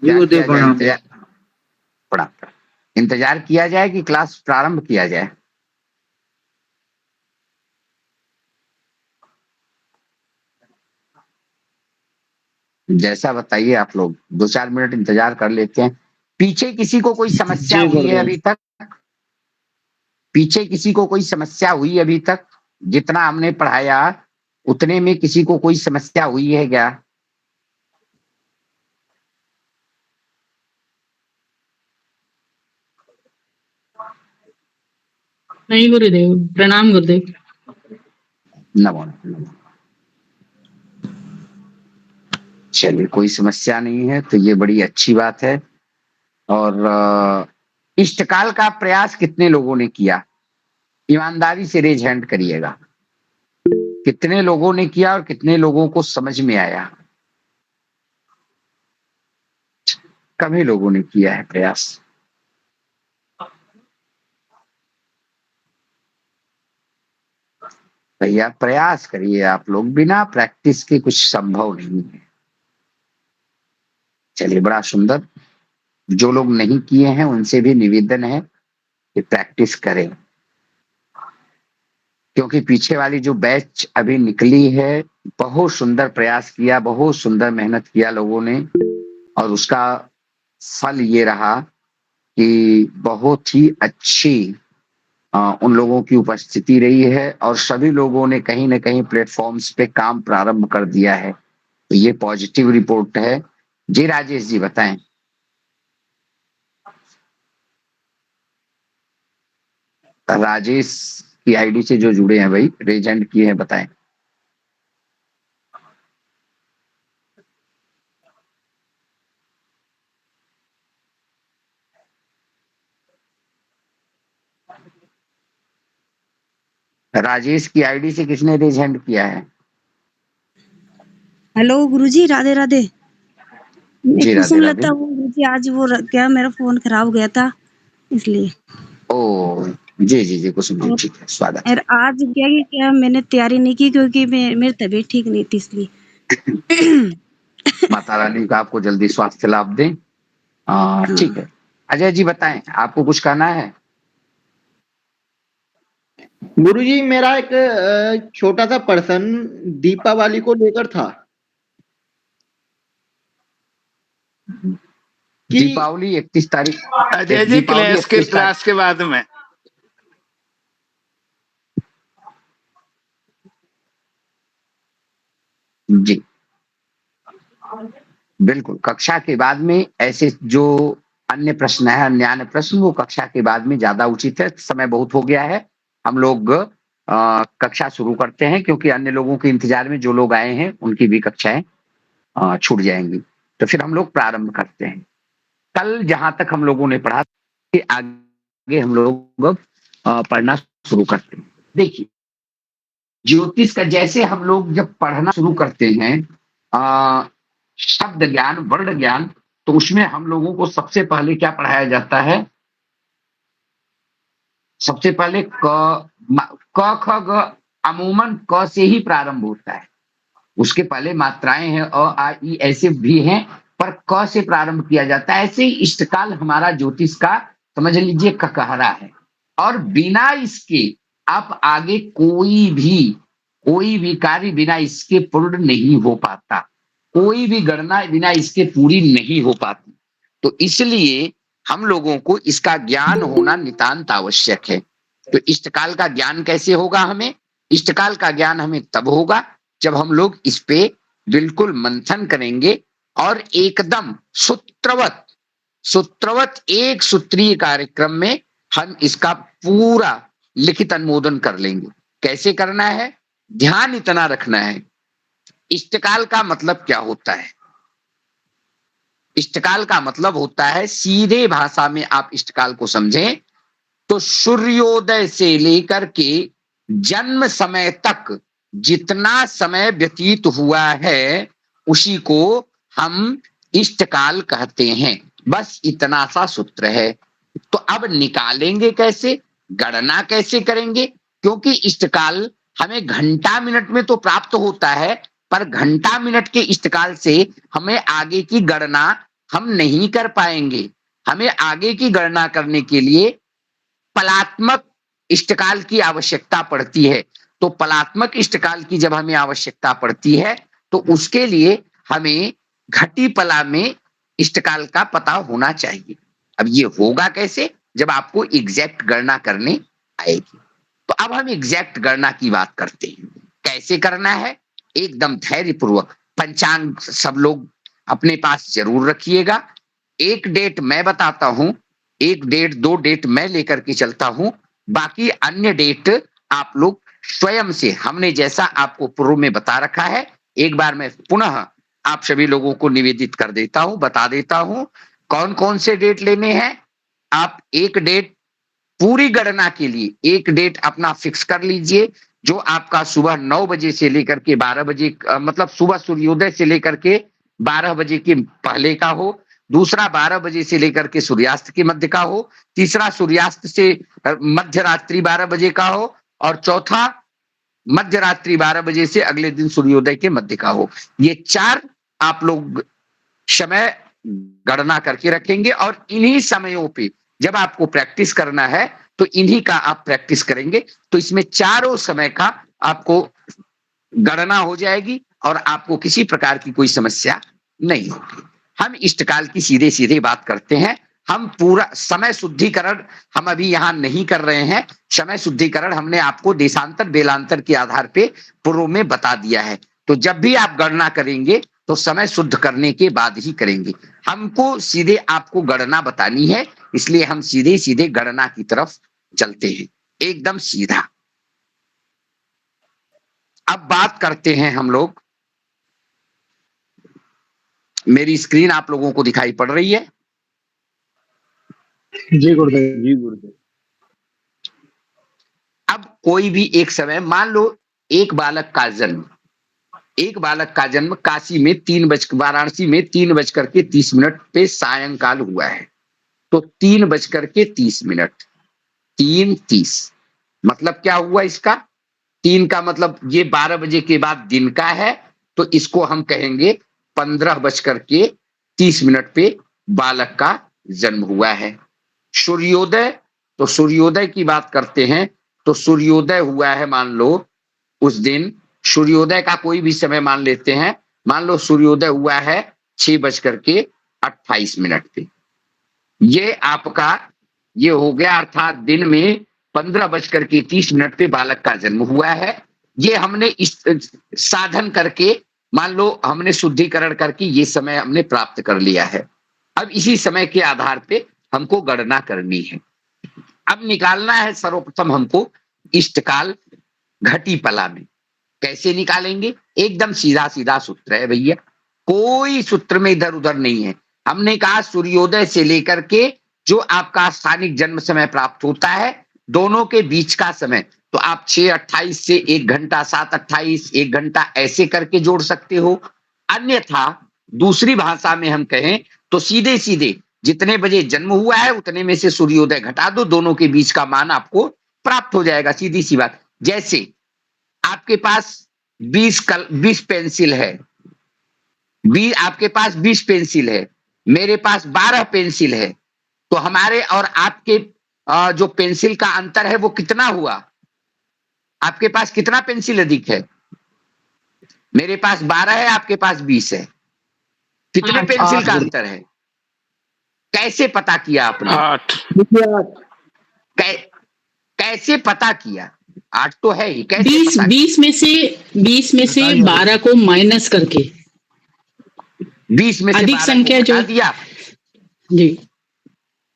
जी क्या गुरुदेव किया जाए? प्रणाम। इंतजार किया जाए कि क्लास प्रारंभ किया जाए? जैसा बताइए आप लोग, 2-4 मिनट इंतजार कर लेते हैं। पीछे किसी को कोई समस्या जी हुई है गुरुदेव। अभी तक? पीछे किसी को कोई समस्या हुई अभी तक? जितना हमने पढ़ाया उतने में किसी को कोई समस्या हुई है क्या? नहीं गुरुदेव, प्रणाम गुरुदेव। नमो नमः। चलिए, कोई समस्या नहीं है तो ये बड़ी अच्छी बात है। और इष्टकाल का प्रयास कितने लोगों ने किया? ईमानदारी से रेज हैंड करिएगा। कितने लोगों ने किया और कितने लोगों को समझ में आया? कम ही लोगों ने किया है प्रयास। भैया प्रयास करिए आप लोग, बिना प्रैक्टिस के कुछ संभव नहीं है। चलिए, बड़ा सुंदर। जो लोग नहीं किए हैं उनसे भी निवेदन है कि प्रैक्टिस करें, क्योंकि पीछे वाली जो बैच अभी निकली है, बहुत सुंदर प्रयास किया, बहुत सुंदर मेहनत किया लोगों ने, और उसका फल ये रहा कि बहुत ही अच्छी उन लोगों की उपस्थिति रही है और सभी लोगों ने कहीं न कहीं प्लेटफ़ॉर्म्स पे काम प्रारंभ कर दिया है। तो ये पॉजिटिव रिपोर्ट है। जी राजेश जी बताएँ। राजेश की आईडी से जो जुड़े हैं भाई, रेज़ हैंड किए हैं, बताएँ। राजेश की आईडी से किसने रेज़ हैंड किया है? हेलो गुरुजी, राधे राधे। मैं जी, राधे कुसुम राधे। लता हूँ गुरुजी। आज वो क्या मेरा फोन खराब हो गया था इसलिए। ओह! जी, जी, जी, कुसुम जी, और ठीक है, स्वागत और आज क्या मैंने तैयारी नहीं की क्योंकि मेरी तबीयत ठीक नहीं थी इसलिए। है। माता रानी का आपको जल्दी स्वास्थ्य लाभ दें। ठीक हाँ। है। अजय जी बताएँ, आपको कुछ कहना है? गुरुजी मेरा एक छोटा सा प्रश्न दीपावली को लेकर था कि दीपावली 31 तारीख। अजय जी दीपावली क्लास 31 तारीख। के बाद में। जी। बिल्कुल, कक्षा के बाद में ऐसे जो अन्य प्रश्न है, अन्य प्रश्न, वो कक्षा के बाद में ज़्यादा उचित है। समय बहुत हो गया है। हम लोग कक्षा शुरू करते हैं, क्योंकि अन्य लोगों के इंतज़ार में जो लोग आए हैं, उनकी भी कक्षाएँ छूट जाएँगी। तो फिर हम लोग प्रारंभ करते हैं। कल जहाँ तक हम लोगों ने पढ़ा, कि आगे हम लोग पढ़ना शुरू करते हैं। देखिए, ज्योतिष का जैसे हम लोग जब पढ़ना शुरू करते हैं, शब्द ज्ञान, वर्ण ज्ञान, तो उसमें हम लोगों को सबसे पहले क्या पढ़ाया जाता है? सबसे पहले क ख ग अमूमन क से ही प्रारंभ होता है। उसके पहले मात्राएं हैं अ आ ई ऐसे भी हैं, पर क से प्रारंभ किया जाता है। ऐसे ही इष्टकाल हमारा ज्योतिष का समझ लीजिए ककहरा है, और बिना इसके आप आगे कोई भी कार्य बिना इसके पूर्ण नहीं हो पाता। कोई भी गणना बिना इसके पूरी नहीं हो पाती। तो इसलिए हम लोगों को इसका ज्ञान होना नितांत आवश्यक है। तो इष्टकाल का ज्ञान कैसे होगा हमें? इष्टकाल का ज्ञान हमें तब होगा जब हम लोग इस पे बिल्कुल मंथन करेंगे और एकदम सूत्रवत एक सूत्रीय कार्यक्रम में हम इसका पूरा लिखित अनुमोदन कर लेंगे। कैसे करना है? ध्यान इतना रखना है, इष्टकाल का मतलब क्या होता है? इष्टकाल का मतलब होता है, सीधे भाषा में आप इष्टकाल को समझें तो सूर्योदय से लेकर के जन्म समय तक जितना समय व्यतीत हुआ है, उसी को हम इष्टकाल कहते हैं। बस इतना सा सूत्र है। तो अब निकालेंगे कैसे? गणना कैसे करेंगे? क्योंकि इष्टकाल हमें घंटा मिनट में तो प्राप्त होता है, पर घंटा मिनट के इष्टकाल से हमें आगे की गणना हम नहीं कर पाएंगे। हमें आगे की गणना करने के लिए पलात्मक इष्टकाल की आवश्यकता पड़ती है। तो पलात्मक इष्टकाल की जब हमें आवश्यकता पड़ती है तो उसके लिए हमें घटी पला में इष्टकाल का पता होना चाहिए। अब ये होगा कैसे? जब आपको एग्जैक्ट गणना करने आएगी। तो अब हम एग्जैक्ट गणना की बात करते हैं। कैसे करना है? एकदम धैर्यपूर्वक पंचांग सब लोग अपने पास जरूर रखिएगा। एक डेट मैं बताता हूं, एक डेट, 2 डेट मैं लेकर के चलता हूं, बाकी अन्य डेट आप लोग स्वयं से, हमने जैसा आपको पूर्व में बता रखा है, एक बार मैं पुनः आप सभी लोगों को निवेदित कर देता हूं, बता देता हूं कौन कौन से डेट लेने हैं। आप एक डेट पूरी गणना के लिए एक डेट अपना फिक्स कर लीजिए, जो आपका सुबह 9 बजे से लेकर के 12 बजे, मतलब सुबह सूर्योदय से लेकर के 12 बजे के पहले का हो। दूसरा 12 बजे से लेकर के सूर्यास्त के मध्य का हो। तीसरा सूर्यास्त से मध्य रात्रि 12 बजे का हो। और चौथा मध्य रात्रि 12 बजे से अगले दिन सूर्योदय के मध्य का हो। ये 4 आप लोग समय गणना करके रखेंगे और इन्हीं समयों पे जब आपको प्रैक्टिस करना है तो इन्हीं का आप प्रैक्टिस करेंगे। तो इसमें चारों समय का आपको गणना हो जाएगी और आपको किसी प्रकार की कोई समस्या नहीं होगी। हम इष्टकाल की सीधे सीधे बात करते हैं। हम पूरा समय शुद्धिकरण हम अभी यहां नहीं कर रहे हैं। समय शुद्धिकरण हमने आपको देशांतर बेलांतर के आधार पे पूर्व में बता दिया है। तो जब भी आप गणना करेंगे तो समय शुद्ध करने के बाद ही करेंगे। हमको सीधे आपको गणना बतानी है, इसलिए हम सीधे सीधे गणना की तरफ चलते हैं, एकदम सीधा। अब बात करते हैं हम लोग, मेरी स्क्रीन आप लोगों को दिखाई पड़ रही है? जी गुरुदेव, जी गुरुदेव। अब कोई भी एक समय, मान लो एक बालक का जन्म काशी में वाराणसी में 3:30 पे सायंकाल हुआ है। तो 3:30, 3:30 मतलब क्या हुआ इसका? 3 का मतलब ये 12 बजे के बाद दिन का है, तो इसको हम कहेंगे 15:30 पे बालक का जन्म हुआ है। सूर्योदय, तो सूर्योदय की बात करते हैं, तो सूर्योदय हुआ है, मान लो उस दिन सूर्योदय का कोई भी समय मान लेते हैं, मान लो सूर्योदय हुआ है 6:28 पे। ये आपका ये हो गया, अर्थात दिन में 15:30 पे बालक का जन्म हुआ है। ये हमने इस साधन करके, मान लो हमने शुद्धिकरण करके ये समय हमने प्राप्त कर लिया है। अब इसी समय के आधार पे हमको गणना करनी है। अब निकालना है सर्वप्रथम हमको इष्टकाल घटी पला में। कैसे निकालेंगे? एकदम सीधा सीधा सूत्र है भैया, कोई सूत्र में इधर उधर नहीं है। हमने कहा सूर्योदय से लेकर के जो आपका स्थानिक जन्म समय प्राप्त होता है, दोनों के बीच का समय, तो आप 6:28 से 1 घंटा, 7:28, 1 घंटा ऐसे करके जोड़ सकते हो। अन्यथा दूसरी भाषा में हम कहें तो सीधे सीधे जितने बजे जन्म हुआ है उतने में से सूर्योदय घटा दो, दोनों के बीच का मान आपको प्राप्त हो जाएगा। सीधी सी बात। जैसे आपके पास 20 पेंसिल है, आपके पास 20 पेंसिल है, मेरे पास 12 पेंसिल है, तो हमारे और आपके जो पेंसिल का अंतर है वो कितना हुआ? आपके पास कितना पेंसिल अधिक है? मेरे पास 12 है, आपके पास 20 है। कितने पेंसिल का अंतर है? कैसे पता किया आपने? 8। कैसे पता किया? 8 तो है ही, कैसे 20 में से 12 को माइनस करके 20 में से अधिक 12 संख्या को घटा जो दिया। जी,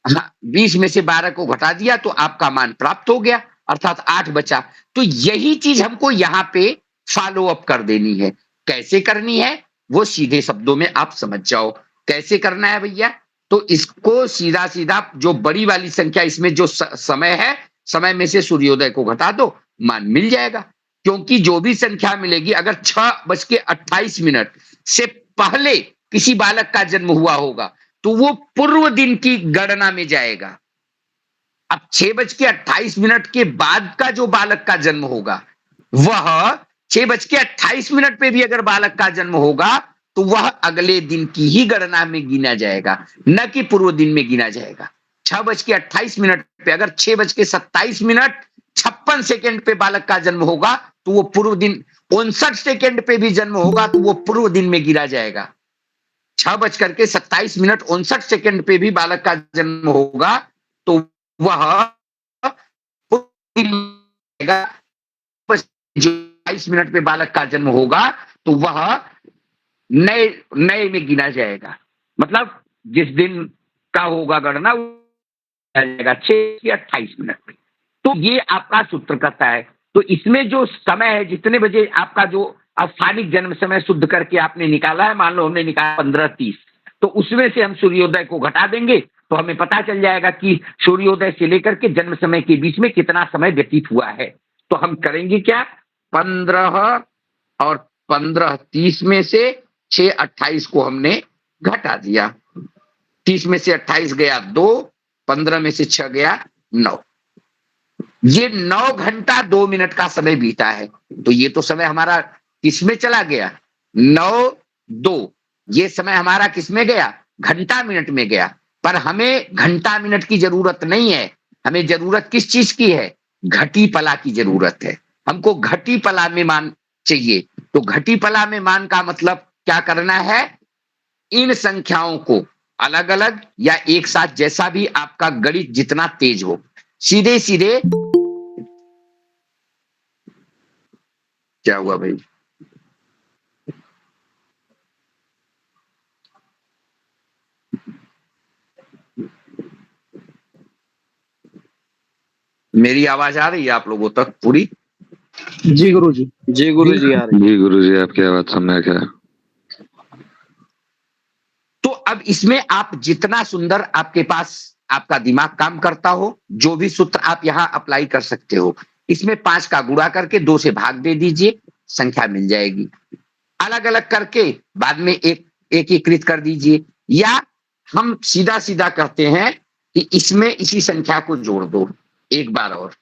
हाँ, 20 में से 12 को घटा दिया तो आपका मान प्राप्त हो गया, अर्थात 8 बचा। तो यही चीज हमको यहाँ पे फॉलो अप कर देनी है। कैसे करनी है वो सीधे शब्दों में आप समझ जाओ। कैसे करना है भैया? तो इसको सीधा सीधा जो बड़ी वाली संख्या, इसमें जो समय है, समय में से सूर्योदय को घटा दो, मान मिल जाएगा। क्योंकि जो भी संख्या मिलेगी, अगर 6:28 से पहले किसी बालक का जन्म हुआ होगा तो वो पूर्व दिन की गणना में जाएगा। अब 6:28 के बाद का जो बालक का जन्म होगा, वह 6:28 पे भी अगर बालक का जन्म होगा तो वह अगले दिन की ही गणना में गिना जाएगा, न कि पूर्व दिन में गिना जाएगा। 6:28 पे अगर 6:27 56 सेकंड पे बालक का जन्म होगा तो वो पूर्व दिन, 59 सेकंड पे भी जन्म होगा तो वो पूर्व दिन में गिना जाएगा। 6:27 59 सेकंड पे भी बालक का जन्म होगा तो वह पूर्व दिन में गिना जाएगा। जो 22 मिनट पे बालक का जन्म होगा तो वह नए नए में गिना जाएगा। मतलब जिस दिन का होगा गणना जाएगा 6:28 पे। तो ये आपका सूत्र कहता है। तो इसमें जो समय है, जितने बजे आपका जो स्थानिक जन्म समय शुद्ध करके आपने निकाला है, मान लो हमने निकाला 15:30, तो उसमें से हम सूर्योदय को घटा देंगे तो हमें पता चल जाएगा कि सूर्योदय से लेकर के जन्म समय के बीच में कितना समय व्यतीत हुआ है। तो हम करेंगे क्या, 15 और 15:30 में से 6:28 को हमने घटा दिया। 30 में से 28 गया 2, 15 में से 6 गया 9। ये 9 घंटा 2 मिनट का समय बीता है। तो ये तो समय हमारा किसमें चला गया, 9:02, ये समय हमारा किसमें गया, घंटा मिनट में गया। पर हमें घंटा मिनट की जरूरत नहीं है, हमें जरूरत किस चीज की है, घटी पला की जरूरत है। हमको घटी पला में मान चाहिए। तो घटी पला में मान का मतलब क्या करना है, इन संख्याओं को अलग अलग या एक साथ, जैसा भी आपका गणित जितना तेज हो, सीधे सीधे। क्या हुआ भाई, मेरी आवाज आ रही है आप लोगों तक पूरी? जी गुरुजी, जी गुरुजी आ रही है। जी गुरुजी, आपकी आवाज सुनने क्या। तो अब इसमें आप जितना सुंदर आपके पास आपका दिमाग काम करता हो, जो भी सूत्र आप यहां अप्लाई कर सकते हो, इसमें 5 का गुणा करके 2 से भाग दे दीजिए, संख्या मिल जाएगी। अलग अलग करके बाद में एकीकृत कर दीजिए, या हम सीधा सीधा कहते हैं कि इसमें इसी संख्या को जोड़ दो एक बार और।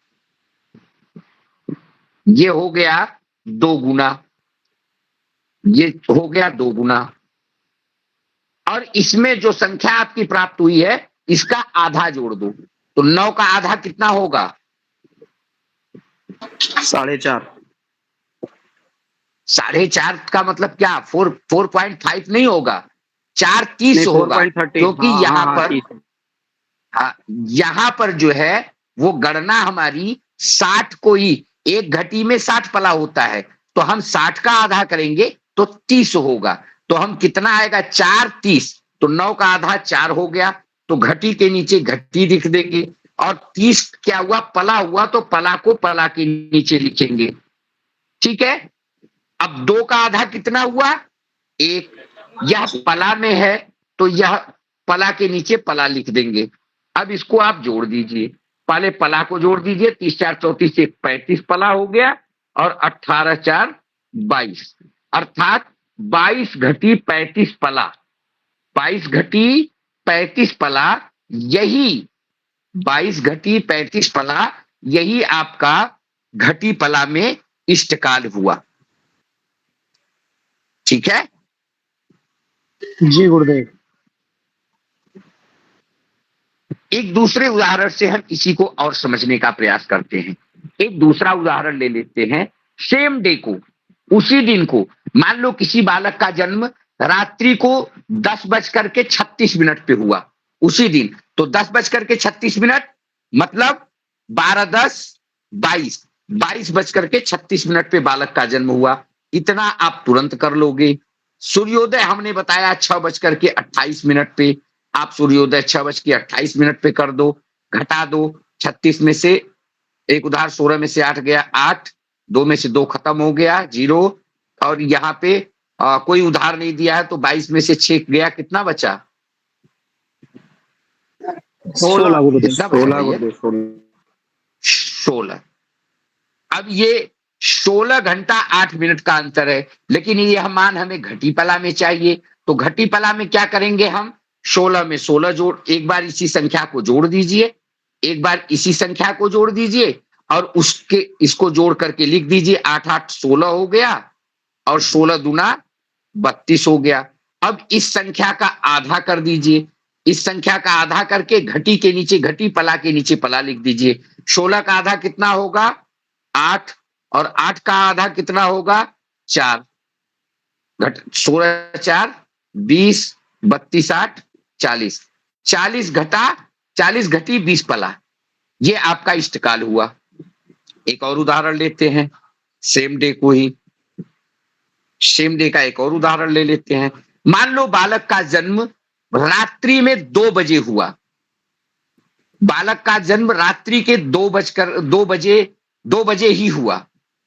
ये हो गया 2 गुना, ये हो गया 2 गुना, और इसमें जो संख्या आपकी प्राप्त हुई है इसका आधा जोड़ दो। तो 9 का आधा कितना होगा, 4.5। 4.5 का मतलब क्या, 4.5 नहीं होगा, 4:30 नहीं, होगा। 4.30, क्योंकि हाँ, यहाँ हाँ, पर, ठीक है। हाँ, यहाँ पर जो है वो गणना हमारी 60 को ही, एक घटी में 60 पला होता है, तो हम 60 का आधा करेंगे तो 30 होगा। तो हम कितना आएगा, 4:30। तो 9 का आधा 4 हो गया, तो घटी के नीचे घटी लिख देंगे, और 30 क्या हुआ, पला हुआ, तो पला को पला के नीचे लिखेंगे। ठीक है। अब 2 का आधा कितना हुआ, 1। यह पला में है तो यह पला के नीचे पला लिख देंगे। अब इसको आप जोड़ दीजिए, पहले पला को जोड़ दीजिए, 30 4 34 से 35 पला हो गया, और 18 4 22, अर्थात 22 घटी 35 पला, 22 घटी 35 पला, यही 22 घटी 35 पला, यही आपका घटी पला में इष्टकाल हुआ। ठीक है। जी गुरुदेव। एक दूसरे उदाहरण से हम इसी को और समझने का प्रयास करते हैं। एक दूसरा उदाहरण ले लेते हैं। सेम डे को, उसी दिन को, मान लो किसी बालक का जन्म रात्रि को 10:36 पे हुआ, उसी दिन। तो 10:36 मतलब 12:10 22, 22:36 पे बालक का जन्म हुआ। इतना आप तुरंत कर लोगे। सूर्योदय हमने बताया 6:28 पे, आप सूर्योदय 6:28 पे कर दो, घटा दो। 36 में से एक उधार, 16 में से 8 गया 8, 2 में से 2 खत्म हो गया 0, और यहाँ पे कोई उधार नहीं दिया है तो 22 में से 6 गया, कितना बचा, 16 गुरुदेव, कितना बचा 16 भैया? गुरुदेव, 16। अब ये 16 घंटा 8 मिनट का अंतर है, लेकिन यह मान हमें घटी पला में चाहिए। तो घटी पला में क्या करेंगे हम, 16 में 16 जोड़, एक बार इसी संख्या को जोड़ दीजिए, एक बार इसी संख्या को जोड़ दीजिए, और उसके इसको जोड़ करके लिख दीजिए, 8 8 16 हो गया, और 16 दूना 32 हो गया। अब इस संख्या का आधा कर दीजिए, इस संख्या का आधा करके घटी के नीचे घटी, पला के नीचे पला लिख दीजिए। 16 का आधा कितना होगा? 8, और 8 का आधा कितना होगा? 4। घट 16 4 20 32 8 40, 40 घटा 40 घटी 20 पला, ये आपका इष्टकाल हुआ। एक और उदाहरण लेते हैं, सेम डे को ही, सेम डे का एक और उदाहरण ले लेते हैं। मान लो बालक का जन्म रात्रि में 2 बजे हुआ, बालक का जन्म रात्रि के 2 बजे ही हुआ,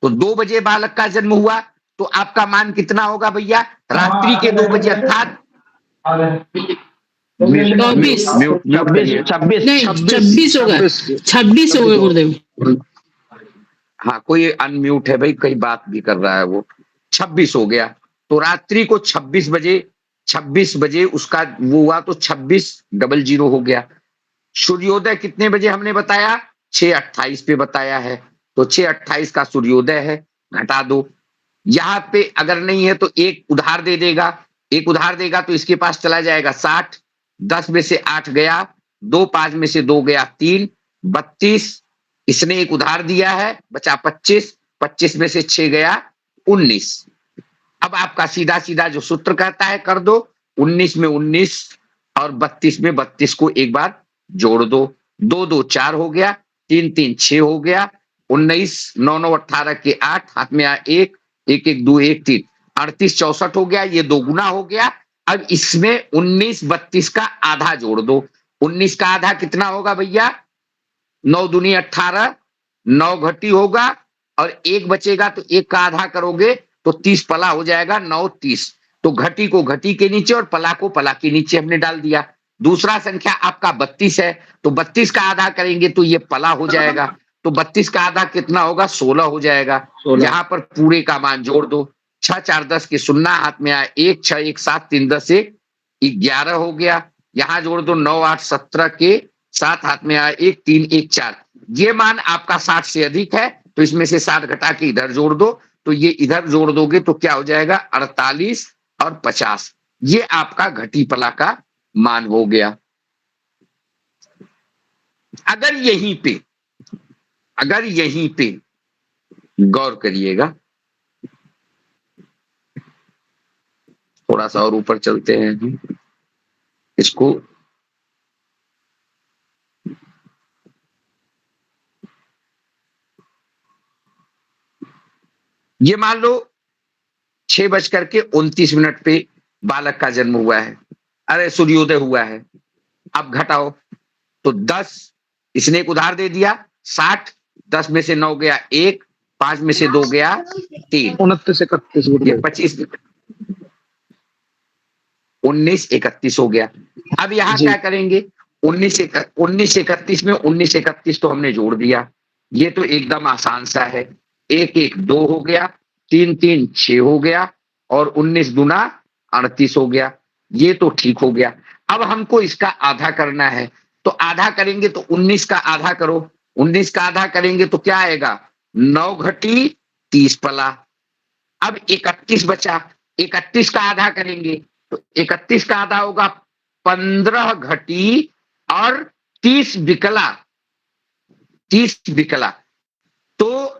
तो 2 बजे बालक का जन्म हुआ, तो आपका मान कितना होगा भैया? रात्रि के 2 बजे, अर्थात 24 नहीं 26 होगा, 26 होगा गुरुदेव। हाँ, कोई अनम्यूट है भाई, कई बात भी कर रहा है वो। 26 हो गया, तो रात्रि को 26 बजे उसका वो हुआ, तो 2600 हो गया। सूर्योदय कितने बजे हमने बताया? 6:28 पे बताया है, तो 6:28 का सूर्योदय है, घटा दो। यहाँ पे अगर नहीं है तो एक उधार दे देगा, एक उधार देगा तो इसके पास चला जाएगा 60, 10 में से 8 गया, 2 5 में से 2 गया 3, 32, इसने एक उधार दिया है, बचा 25, 25 में से 6 गया 19। अब आपका सीधा सीधा जो सूत्र कहता है कर दो, 19 में 19 और 32 में 32 को एक बार जोड़ दो, 2 2 4 हो गया, 3 3 6 हो गया, 19 9 9 18 के 8, हाथ में आया 1 1 1 2 1 3, 38 64 हो गया, ये 2 गुना हो गया। अब इसमें 19 32 का आधा जोड़ दो, 19 का आधा कितना होगा भैया? 9 दूनी 18, 9 घटी होगा, और 1 बचेगा, तो 1 का आधा करोगे तो 30 पला हो जाएगा, 9 30, तो घटी को घटी के नीचे और पला को पला के नीचे हमने डाल दिया। दूसरा संख्या आपका 32 है, तो 32 का आधा करेंगे तो ये पला हो जाएगा, तो 32 का आधा कितना होगा? 16 हो जाएगा। 16। यहाँ पर पूरे का मान जोड़ दो, 6 4 10 के 0, हाथ में आया 1 6 1 7 3 10 1 11 हो गया। यहाँ जोड़ दो 9 8 17 के 7, हाथ में आया 1 3 1 4, ये मान आपका 60 से अधिक है, तो इसमें से 60 घटा के इधर जोड़ दो, तो ये इधर जोड़ दोगे तो क्या हो जाएगा? 48 और 50, ये आपका घटी पला का मान हो गया। अगर यहीं पे गौर करिएगा, थोड़ा सा और ऊपर चलते हैं इसको, ये मान लो 6:29 पे बालक का जन्म हुआ है, अरे सूर्योदय हुआ है। अब घटाओ, तो 10, इसने एक उधार दे दिया 60, 10 में से 9 गया 1, 5 में से 2 गया 3, 29 31 ये 25, 19 31 हो गया। अब यहाँ जी। क्या करेंगे? 19 31 में 19 31 तो हमने जोड़ दिया, ये तो एकदम आसान सा है। 1 1 2 हो गया, 3 3 6 हो गया, और 19 दूना 38 हो गया, ये तो ठीक हो गया। अब हमको इसका आधा करना है, तो आधा करेंगे तो 19 का आधा करो, 19 का आधा करेंगे तो क्या आएगा? 9 घटी 30 पला। अब 31 बचा, 31 का आधा करेंगे तो 31 का आधा होगा 15 घटी और 30 बिकला, 30 बिकला। तो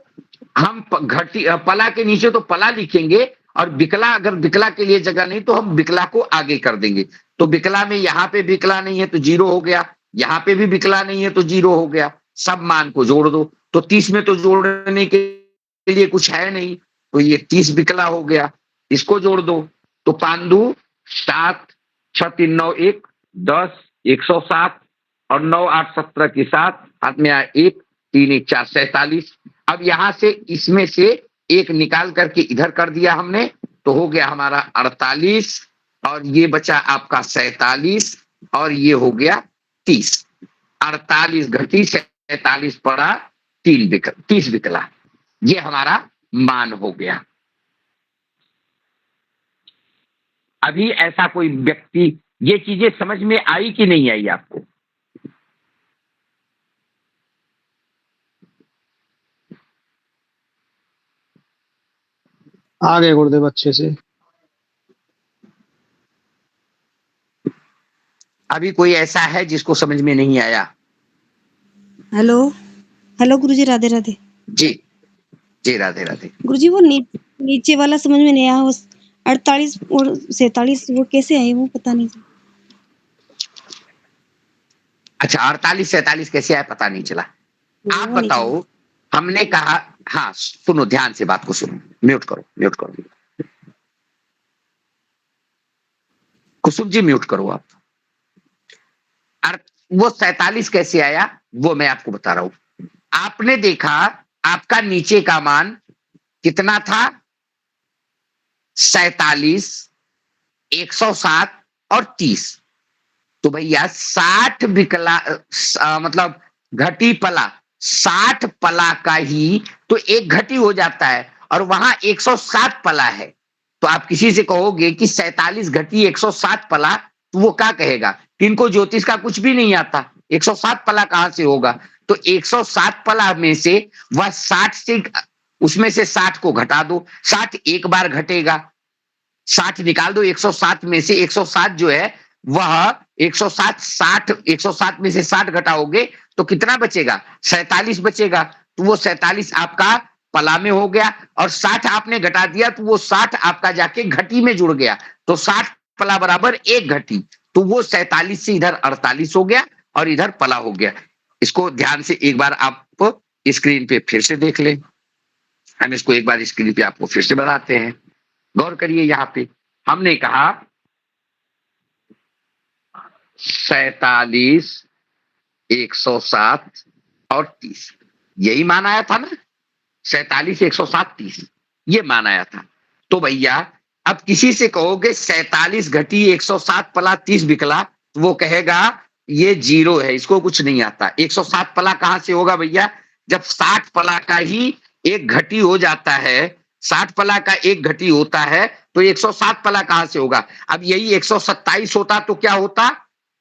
हम घटी पला के नीचे तो पला लिखेंगे, और बिकला, अगर बिकला के लिए जगह नहीं तो हम बिकला को आगे कर देंगे, तो बिकला में यहाँ पे बिकला नहीं है तो 0 हो गया, यहाँ पे भी बिकला नहीं है तो 0 हो गया। सब मान को जोड़ दो, तो 30 में तो जोड़ने के लिए कुछ है नहीं, तो ये 30 बिकला हो गया, इसको जोड़ दो, तो 5 2 7 6 3 9 1 10 107, और 9 8 17 के 7, हाथ में आया 1 3 1 4 47। अब यहां से इसमें से एक निकाल करके इधर कर दिया हमने, तो हो गया हमारा 48, और ये बचा आपका 47, और ये हो गया 30। 48 घटी 47 पड़ा 30 बिकला, ये हमारा मान हो गया। अभी ऐसा कोई व्यक्ति, ये चीजें समझ में आई कि नहीं आई आपको? आ गए गुरुदेव अच्छे से। अभी कोई ऐसा है जिसको समझ में नहीं आया? हेलो हेलो गुरुजी, राधे राधे। जी जी, राधे राधे। गुरुजी वो नीचे वाला समझ में नहीं आया, वो 48 और 47 वो कैसे आए, वो पता नहीं। अच्छा, 48-47 कैसे आया पता नहीं चला। आप वो नहीं बताओ, हमने कहा, हाँ सुनो, ध्यान से बात को सुनो, म्यूट करो, म्यूट करो, कुसुम जी म्यूट करो आप। वो 47 कैसे आया वो मैं आपको बता रहा हूं। आपने देखा आपका नीचे का मान कितना था? 47, 107 और 30। तो भैया 60 विकला मतलब घटी पला, 60 पला का ही तो एक घटी हो जाता है, और वहां 107 पला है। तो आप किसी से कहोगे कि 47 घटी 107 पला, तो वो क्या कहेगा? इनको ज्योतिष का कुछ भी नहीं आता, 107 पला कहां से होगा? तो 107 पला में से वह 60 से, उसमें से 60 को घटा दो, 60 एक बार घटेगा, 60 निकाल दो 107 में से, 107 जो है वह 107, 107 में से 60 घटाओगे तो कितना बचेगा? 47 बचेगा। तो वो 47 आपका पला में हो गया, और 60 आपने घटा दिया तो वो 60 आपका जाके घटी में जुड़ गया। तो 60 पला बराबर एक घटी, तो वो 47 से इधर 48 हो गया और इधर पला हो गया। इसको ध्यान से एक बार आप स्क्रीन पे फिर से देख लें। हम इसको एक बार स्क्रीन पे आपको फिर से बताते हैं, गौर करिए। यहाँ पे हमने कहा 47, 107 और 30, यही मान आया था ना? 47, 107, 30 ये मान आया था। तो भैया अब किसी से कहोगे 47 घटी 107 पला 30 बिकला, तो वो कहेगा ये जीरो है, इसको कुछ नहीं आता। 107 पला कहां से होगा भैया? जब 60 पला का ही एक घटी हो जाता है, 60 पला का एक घटी होता है, तो 107 पला कहां से होगा? अब यही 127 होता तो क्या होता?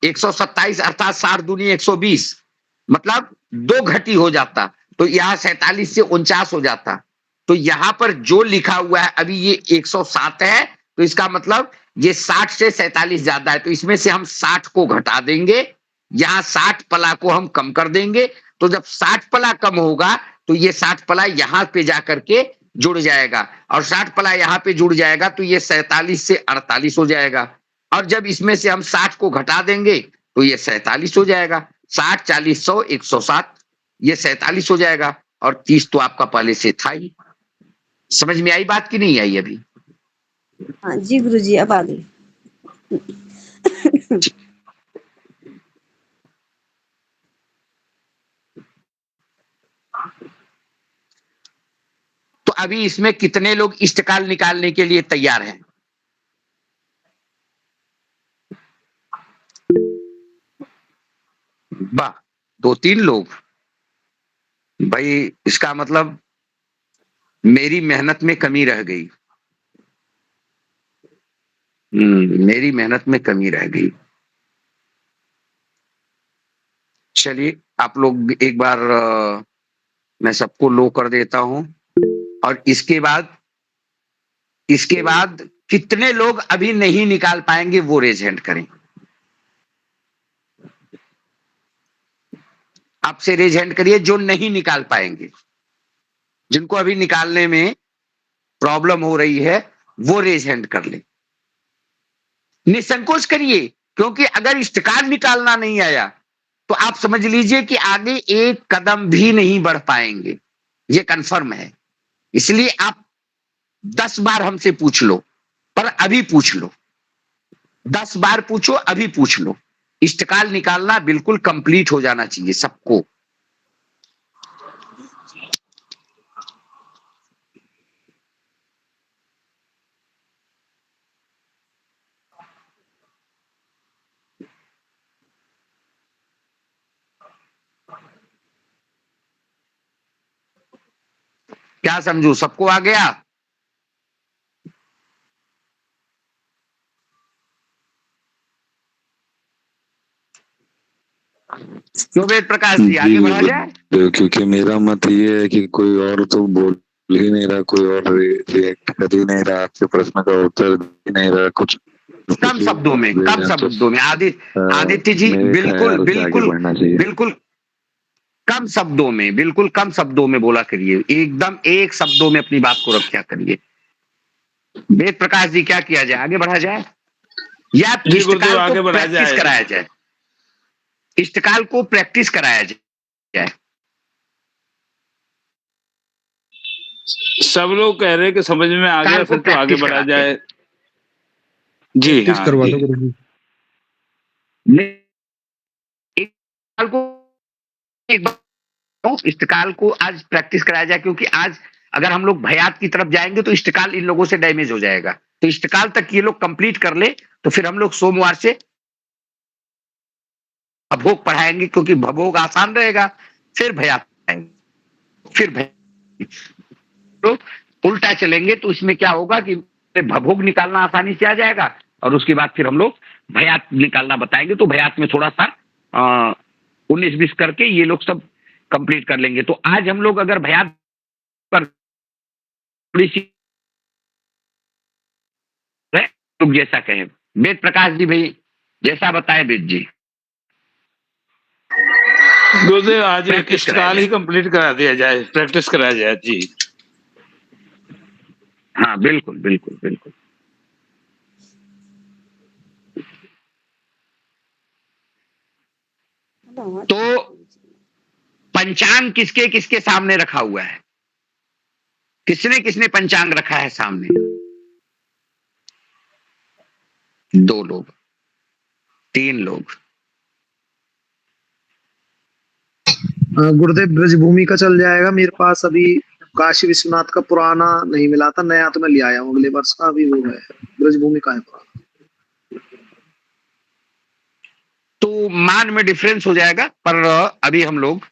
127 अर्थात 60 दूनी 120, मतलब दो घटी हो जाता, तो यहाँ 47 से 49 हो जाता। तो यहाँ पर जो लिखा हुआ है अभी ये 107 है, तो इसका मतलब ये 60 से 47 ज्यादा है, तो इसमें से हम 60 को घटा देंगे, यहाँ 60 पला को हम कम कर देंगे। तो जब 60 पला कम होगा तो ये 60 पला यहाँ पे जाकर के जुड़ जाएगा, और 60 पला यहाँ पे जुड़ जाएगा तो ये 47 से 48 हो जाएगा। और जब इसमें से हम 60 को घटा देंगे तो ये 47 हो जाएगा। 60, 40, 100, 107, ये 47 हो जाएगा, और 30 तो आपका पहले से था ही। समझ में आई बात कि नहीं आई अभी? हाँ जी गुरुजी, अब आ गई। तो अभी इसमें कितने लोग इष्टकाल निकालने के लिए तैयार हैं? वाह, 2-3 लोग। भाई इसका मतलब मेरी मेहनत में कमी रह गई। मेरी मेहनत में कमी रह गई। चलिए आप लोग एक बार मैं सबको लो कर देता हूं, और इसके बाद कितने लोग अभी नहीं निकाल पाएंगे वो रेज हैंड करें। आपसे रेज हैंड करिए जो नहीं निकाल पाएंगे, जिनको अभी निकालने में प्रॉब्लम हो रही है वो रेज हैंड कर ले। निसंकोच करिए, क्योंकि अगर इष्टकाल निकालना नहीं आया तो आप समझ लीजिए कि आगे एक कदम भी नहीं बढ़ पाएंगे, ये कंफर्म है। इसलिए आप 10 बार हमसे पूछ लो, पर अभी पूछ लो, 10 बार पूछो, अभी पूछ लो। इष्टकाल निकालना बिल्कुल कंप्लीट हो जाना चाहिए सबको। क्या समझू, सबको आ गया? क्यों वेद प्रकाश जी, आगे बढ़ा जाए? क्योंकि मेरा मत ये है कि कोई और तो बोल ही नहीं रहा, कोई और रिएक्ट कर ही नहीं रहा, आपके प्रश्न का उत्तर दे नहीं रहा, कुछ कम शब्दों में, कम शब्दों में आदित्य जी, बिल्कुल बिल्कुल बिल्कुल कम शब्दों में, बिल्कुल कम शब्दों में बोला करिए, एकदम एक शब्दों में अपनी बात को रखा करिए। वेद प्रकाश जी, क्या किया जाए, आगे बढ़ा जाए या इष्टकाल को प्रैक्टिस कराया जाए? इष्टकाल को प्रैक्टिस कराया जाए। सब लोग कह रहे हैं कि समझ में आ गया, फिर तो आगे बढ़ा जाए। जी हाँ, करवा दो गुरुजी। इष्टकाल को एक बार इष्टकाल को आज प्रैक्टिस कराया जाए, क्योंकि आज अगर हम लोग भयात की तरफ जाएंगे तो इष्टकाल इन लोगों से डैमेज हो जाएगा। तो इष्टकाल तक ये लोग कंप्लीट कर ले तो फिर हम लोग सोमवार से भोग पढ़ाएंगे, क्योंकि भोग आसान रहेगा। फिर भयात पढ़ाएंगे, फिर तो उल्टा चलेंगे तो इसमें क्या होगा कि भोग निकालना आसानी से आ जाएगा और उसके बाद फिर हम लोग भयात निकालना बताएंगे। तो भयात में थोड़ा सा 19-20 करके ये लोग सब कंप्लीट कर लेंगे। तो आज हम लोग अगर भयात पर थोड़ी सी तो जैसा कहें वेद प्रकाश जी भाई, जैसा बताए वेद जी। गुरुदेव आज इष्टकाल ही कंप्लीट करा दिया जाए, प्रैक्टिस कराया जाए। जी हाँ, बिल्कुल बिल्कुल बिल्कुल। तो पंचांग किसके किसके सामने रखा हुआ है? किसने किसने पंचांग रखा है सामने? 2 लोग, 3 लोग। गुरुदेव ब्रजभूमि का चल जाएगा। मेरे पास अभी काशी विश्वनाथ का पुराना नहीं मिला था, नया तो मैं ले आया हूँ अगले वर्ष का। अभी वो है, ब्रजभूमि का है पुराना। तो मान में डिफरेंस हो जाएगा, पर अभी हम लोग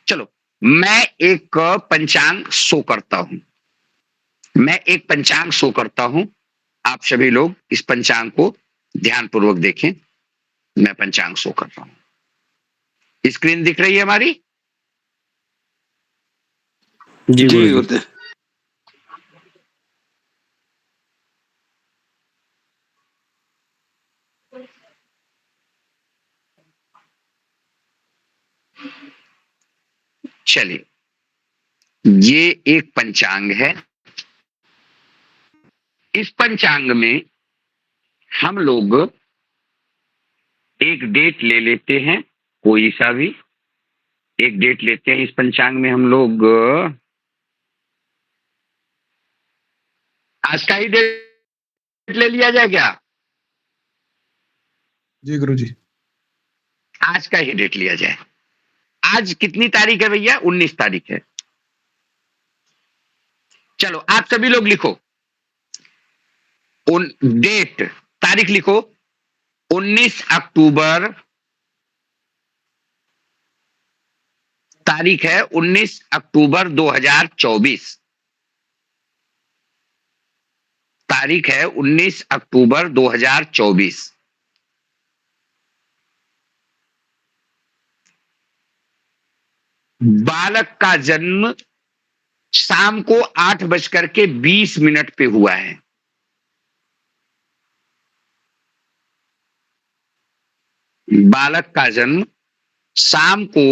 चलो मैं एक पंचांग शो करता हूं। मैं एक पंचांग शो करता हूं, आप सभी लोग इस पंचांग को ध्यानपूर्वक देखें। मैं पंचांग शो कर रहा हूं, स्क्रीन दिख रही है हमारी? जी गुरुदेव। चलिए, ये एक पंचांग है। इस पंचांग में हम लोग एक डेट ले लेते हैं, कोई सा भी एक डेट लेते हैं। इस पंचांग में हम लोग आज का ही डेट ले लिया जाए क्या? जी गुरुजी। आज का ही डेट लिया जाए। आज कितनी तारीख है भैया? 19 तारीख है। चलो आप सभी लोग लिखो, डेट तारीख लिखो 19 अक्टूबर। तारीख है 19 अक्टूबर 2024। तारीख है 19 अक्टूबर 2024। बालक का जन्म शाम को 8:20 पे हुआ है। बालक का जन्म शाम को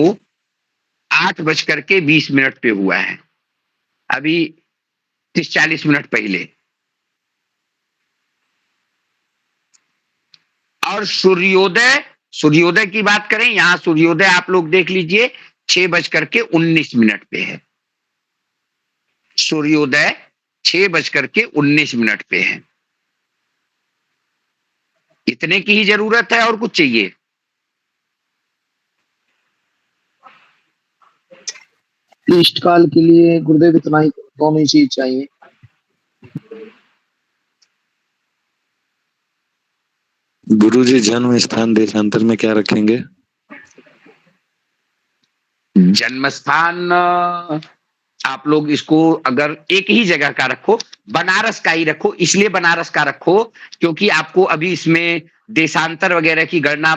8:20 पे हुआ है, अभी 30-40 मिनट पहले। और सूर्योदय, सूर्योदय की बात करें, यहां सूर्योदय आप लोग देख लीजिए 6:19 पे है। सूर्योदय 6:19 पे है। इतने की ही जरूरत है और कुछ चाहिए? इष्टकाल के लिए गुरुदेव इतना ही, दोनों ही चीज चाहिए। गुरुजी जन्म स्थान देशांतर में क्या रखेंगे? जन्म स्थान आप लोग इसको अगर एक ही जगह का रखो, बनारस का ही रखो। इसलिए बनारस का रखो क्योंकि आपको अभी इसमें देशांतर वगैरह की गणना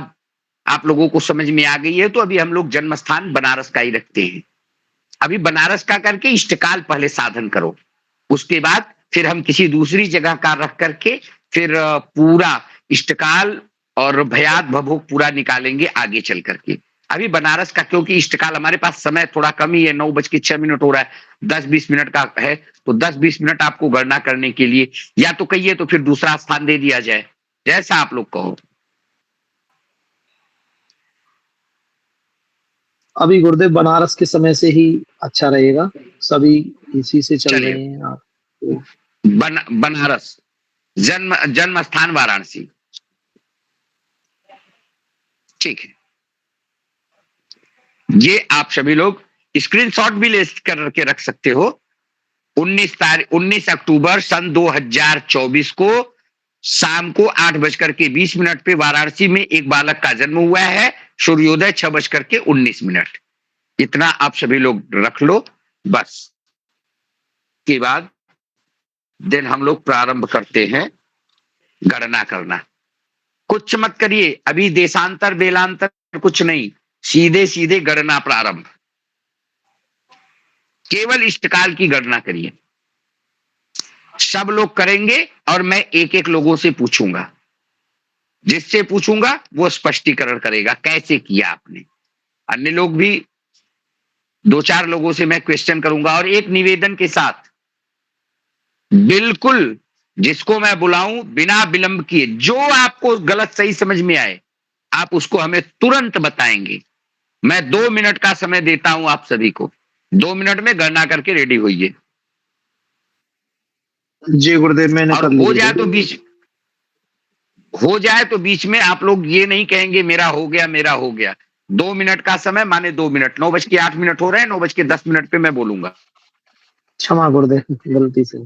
आप लोगों को समझ में आ गई है। तो अभी हम लोग जन्म स्थान बनारस का ही रखते हैं। अभी बनारस का करके इष्टकाल पहले साधन करो, उसके बाद फिर हम किसी दूसरी जगह का रख करके फिर पूरा इष्टकाल और भयात भभोग पूरा निकालेंगे आगे चल करके। अभी बनारस का क्योंकि इष्टकाल हमारे पास समय थोड़ा कम ही है, 9:06 हो रहा है, 10-20 मिनट का है, तो 10-20 मिनट आपको गणना करने के लिए या तो कहिए तो फिर दूसरा स्थान दे दिया जाए, जैसा आप लोग कहो। अभी गुरुदेव बनारस के समय से ही अच्छा रहेगा, सभी इसी से चल चलिए, रहे हैं आप तो। बनारस जन्म जन्म स्थान वाराणसी, ठीक है। ये आप सभी लोग स्क्रीनशॉट भी ले करके रख सकते हो। 19 अक्टूबर सन 2024 को शाम को 8:20 पे वाराणसी में एक बालक का जन्म हुआ है। सूर्योदय 6:19। इतना आप सभी लोग रख लो बस। के बाद दिन हम लोग प्रारंभ करते हैं गणना करना। कुछ मत करिए अभी, देशांतर बेलांतर कुछ नहीं, सीधे सीधे गणना प्रारंभ। केवल इष्टकाल की गणना करिए, सब लोग करेंगे और मैं एक एक लोगों से पूछूंगा। जिससे पूछूंगा वो स्पष्टीकरण करेगा कैसे किया आपने। अन्य लोग भी 2-4 लोगों से मैं क्वेश्चन करूंगा। और एक निवेदन के साथ, बिल्कुल जिसको मैं बुलाऊं बिना विलंब किए, जो आपको गलत सही समझ में आए आप उसको हमें तुरंत बताएंगे। मैं 2 मिनट का समय देता हूं आप सभी को, 2 मिनट में गणना करके रेडी होइए। जी गुरुदेव, मैंने और कर ली हो जाए तो गुरुदेव। बीच में आप लोग ये नहीं कहेंगे मेरा हो गया मेरा हो गया। 2 मिनट का समय माने 2 मिनट। 9:08 हो रहे हैं, 9:10 पे मैं बोलूंगा। क्षमा गुरुदेव, गलती से।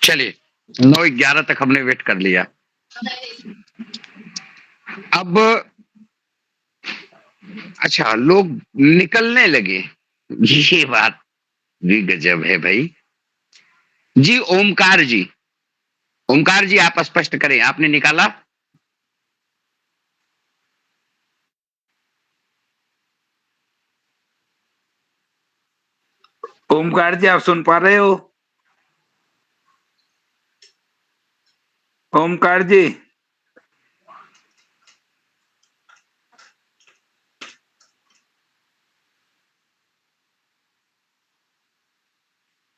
चलिए, 9:11 तक हमने वेट कर लिया। अब अच्छा, लोग निकलने लगे, ये बात भी गजब है भाई। जी ओमकार जी, ओमकार जी आप स्पष्ट करें, आपने निकाला? ओमकार जी आप सुन पा रहे हो? ओमकार जी।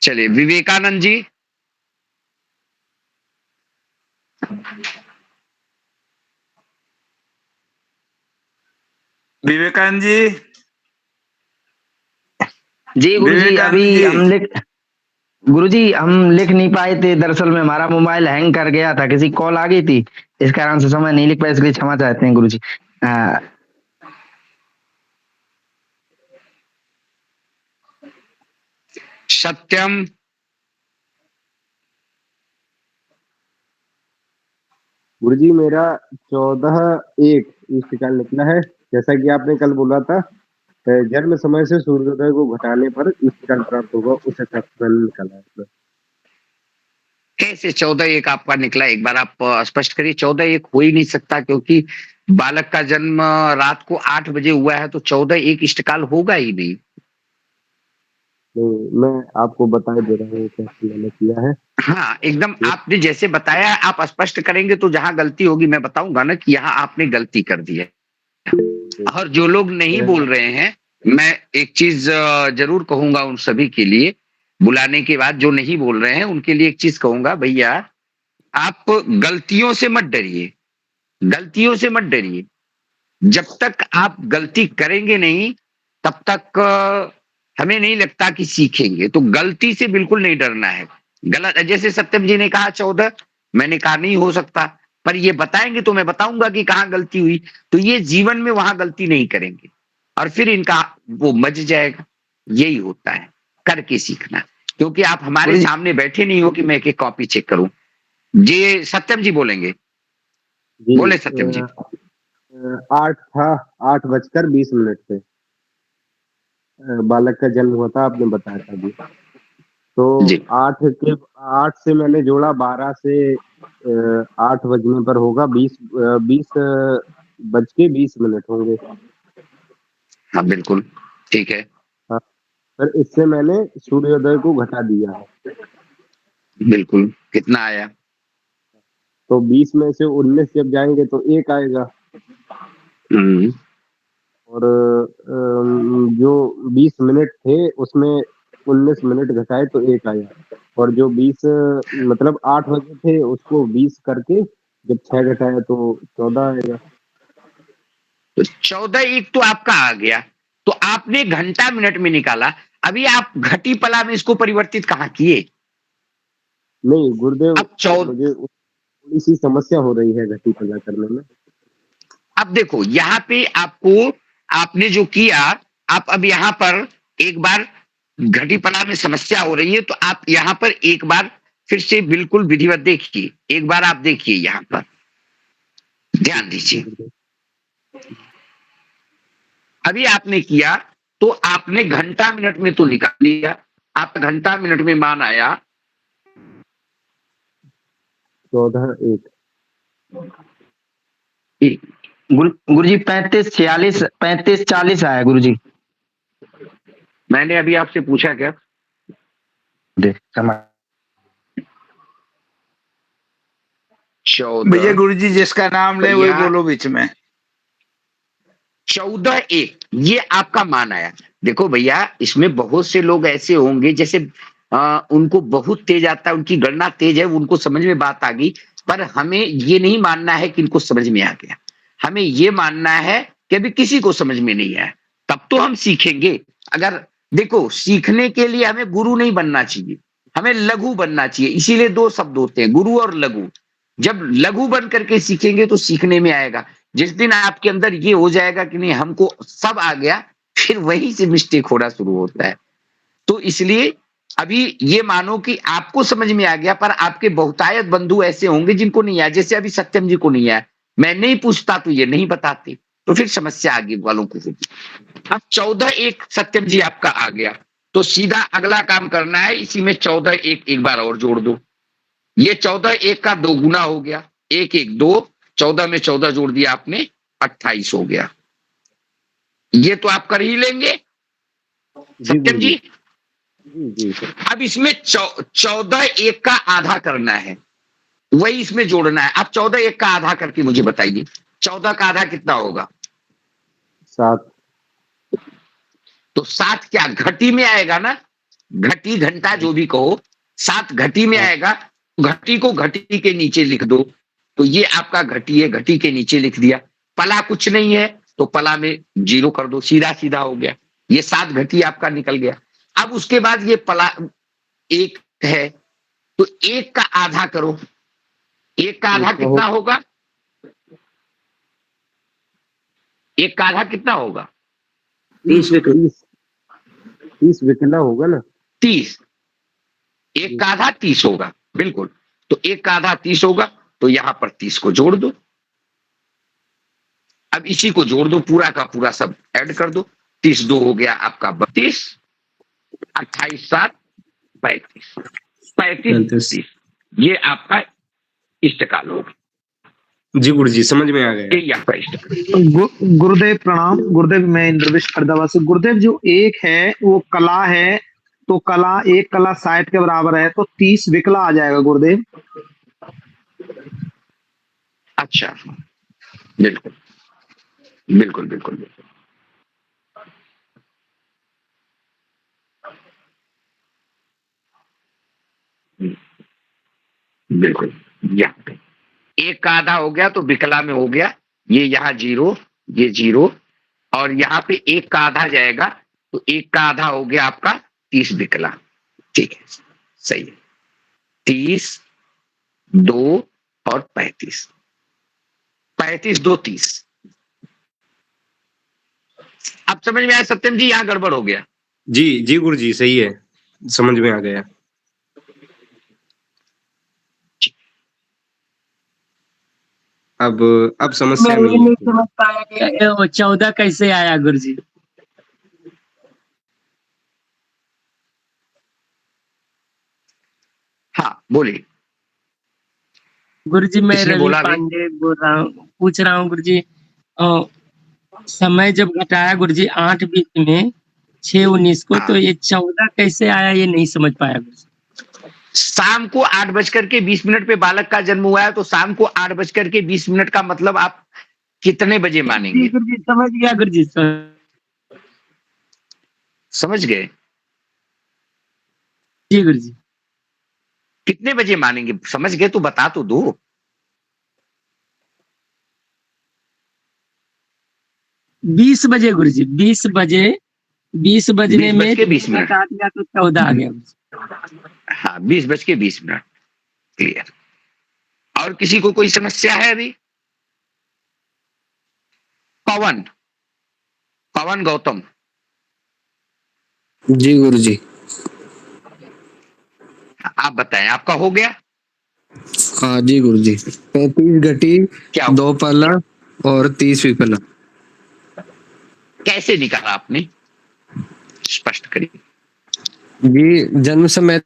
चलिए विवेकानंद जी। विवेकानंद जी। जी गुरुजी, विवेकानंद अभी जी। गुरुजी हम लिख नहीं पाए थे, दरअसल में हमारा मोबाइल हैंग कर गया था, किसी कॉल आ गई थी, इस कारण से समय नहीं लिख पाए, इसलिए क्षमा चाहते हैं गुरुजी। सत्यम। गुरुजी मेरा 14-1 इष्टकाल निकला है, जैसा कि आपने कल बोला था। जन्म समय से सूर्योदय को घटाने पर इष्टकाल प्राप्त होगा, उस हिसाब से मैंने निकाला है इसमें। कैसे 14-1 आपका निकला? एक बार आप स्पष्ट करिए। 14-1 हो ही नहीं सकता, क्योंकि बालक का जन्म रात को 8 बजे हुआ है, तो 14-1 इष्टकाल होगा ही नहीं। नहीं, मैं आपको बता दे रहा हूँ कैसे मैंने किया है। हाँ, एकदम आपने जैसे बताया, आप स्पष्ट करेंगे तो जहां गलती होगी मैं बताऊंगा ना कि यहाँ आपने गलती कर दी है। और जो लोग नहीं बोल रहे हैं, मैं एक चीज जरूर कहूंगा उन सभी के लिए, बुलाने के बाद जो नहीं बोल रहे हैं उनके लिए एक चीज कहूंगा, भैया आप गलतियों से मत डरिए, गलतियों से मत डरिए। जब तक आप गलती करेंगे नहीं, तब तक हमें नहीं लगता कि सीखेंगे। तो गलती से बिल्कुल नहीं डरना है। गलत, जैसे सत्यम जी ने कहा 14, मैंने कहा नहीं हो सकता, पर ये बताएंगे तो मैं बताऊंगा कि कहाँ गलती हुई, तो ये जीवन में वहां गलती नहीं करेंगे और फिर इनका वो मज जाएगा। यही होता है, करके सीखना। क्योंकि आप हमारे सामने बैठे नहीं हो कि मैं एक कॉपी चेक करूं। जी सत्यम जी बोलेंगे, जी, बोले सत्यम जी। 8 पे बालक का जन्म हुआ था, आपने बताया था अभी। तो जी 8 से मैंने जोड़ा 12 से 8 बजने पर होगा 20:20 होंगे। हाँ बिल्कुल ठीक है। हाँ, फिर इससे मैंने सूर्योदय को घटा दिया है, बिल्कुल, कितना आया? तो 20 में से 19 जब जाएंगे तो 1 आएगा, हम्म, और जो 20 मिनट थे उसमें 19 मिनट घटाए तो 1 आया, और जो 20 मतलब 8 बजे थे उसको 20 करके जब 6 घटाया तो 14 आएगा। तो 14-1 तो आपका आ गया, तो आपने घंटा मिनट में निकाला। अभी आप घटी पला में इसको परिवर्तित कहाँ किए? नहीं गुरुदेव, अब 14, मुझे थोड़ी सी समस्या हो रही है घटी पला करने में। अब देखो यहाँ पे आपको, आपने जो किया, आप अब यहाँ पर एक बार घटी पला में समस्या हो रही है, तो आप यहाँ पर एक बार फिर से बिल्कुल विधिवत देखिए। एक बार आप देखिए, यहाँ पर ध्यान दीजिए। अभी आपने किया तो आपने घंटा मिनट में तो निकाल लिया, आप घंटा मिनट में मान आया 14-1। गुरुजी 35-40 आया गुरुजी। मैंने अभी आपसे पूछा क्या? भैया गुरुजी जिसका नाम ले वही बोलो बीच में। 14-1 ये आपका मान आया। देखो भैया, इसमें बहुत से लोग ऐसे होंगे जैसे उनको बहुत तेज आता है, उनकी गणना तेज है, उनको समझ में बात आ गई, पर हमें ये नहीं मानना है कि इनको समझ में आ गया। हमें ये मानना है कि अभी किसी को समझ में नहीं आया, तब तो हम सीखेंगे। अगर देखो, सीखने के लिए हमें गुरु नहीं बनना चाहिए, हमें लघु बनना चाहिए। इसीलिए 2 शब्द होते हैं, गुरु और लघु। जब लघु बन करके सीखेंगे तो सीखने में आएगा। जिस दिन आपके अंदर ये हो जाएगा कि नहीं हमको सब आ गया, फिर वहीं से मिस्टेक होना शुरू होता है। तो इसलिए अभी ये मानो कि आपको समझ में आ गया, पर आपके बहुतायत बंधु ऐसे होंगे जिनको नहीं आया। जैसे अभी सत्यम जी को नहीं आया, मैं नहीं पूछता तो ये नहीं बताते, तो फिर समस्या आगे वालों को होगी। अब 14-1 सत्यम जी आपका आ गया, तो सीधा अगला काम करना है, इसी में 14-1 एक बार और जोड़ दो। ये 14-1 का 2 गुना हो गया, 1-1 2, 14 में 14 जोड़ दिया आपने, 28 हो गया। ये तो आप कर ही लेंगे सत्यम जी। जी। अब इसमें 14-1 का आधा करना है, वही इसमें जोड़ना है। आप 14 एक का आधा करके मुझे बताइए, 14 का आधा कितना होगा? 7। तो 7 क्या घटी में आएगा ना? घटी घंटा जो भी कहो, 7 घटी में आएगा। घटी को घटी के नीचे लिख दो, तो ये आपका घटी है, घटी के नीचे लिख दिया। पला कुछ नहीं है तो पला में 0 कर दो, सीधा सीधा हो गया। ये 7 घटी आपका निकल गया। अब उसके बाद ये पला 1 है, तो 1 का आधा करो। 1 का आधा कितना होगा? 1 का आधा कितना होगा? 30 विकला होगा ना? 30। 1 का आधा 30 होगा, बिल्कुल। तो 1 का आधा 30 होगा, तो यहां पर 30 को जोड़ दो। अब इसी को जोड़ दो, पूरा का पूरा सब ऐड कर दो। 30 2 हो गया आपका 32, 28 7 35, 35 30। ये आपका इष्टकाल होगा। जी गुरुजी समझ में आ गया। यही आपका इष्टकाल। गुरुदेव प्रणाम। गुरुदेव, मैं इंद्रविश फरीदाबाद से। गुरुदेव, जो 1 है वो कला है, तो कला 1 कला 60 के बराबर है, तो 30 विकला आ जाएगा गुरुदेव। अच्छा, बिल्कुल बिल्कुल बिल्कुल बिल्कुल। बिल्कुल, यहाँ पे 1 का आधा हो गया तो विकला में हो गया। ये यहाँ 0, ये 0, और यहाँ पे 1 का आधा जाएगा, तो 1 का आधा हो गया आपका 30 विकला। ठीक है, सही है। 30 2 और 35, 35 2 30। अब समझ में आया सत्यम जी? यहाँ गड़बड़ हो गया। जी जी गुरुजी सही है, समझ में आ गया। अब समस्या मैं ये नहीं नहीं है। समझ पाया कि वो 14 कैसे आया गुरुजी। हाँ बोलिए। गुरुजी मैं किसने रवि बोला अभी? पांडे बोल रहा हूँ, पूछ रहा हूँ गुरुजी। समय जब घटाया गुरुजी 8:20 में 6:19 को, तो हाँ, ये 14 कैसे आया ये नहीं समझ पाया गुरुजी। शाम को 8:20 पे बालक का जन्म हुआ है, तो शाम को 8:20 का मतलब आप कितने बजे जी मानेंगे? गुरुजी समझ गया गुरुजी। समझ गए? जी गुरुजी। कितने बजे मानेंगे? समझ गए तो बता तो दो। 20 बजे गुरुजी, 20 बजे, 20 बजने 20 में बज के 20 14 मिनट काट गया तो 14 आ गया गुरुजी। हाँ, 20:20 क्लियर। और किसी को कोई समस्या है अभी? पवन, पवन गौतम। जी गुरुजी। आप बताएं, आपका हो गया? हाँ जी गुरुजी। 35 घटी, क्या 2 पला और 30 विकला। कैसे निकाला आपने? स्पष्ट करिए। जी, जन्म समय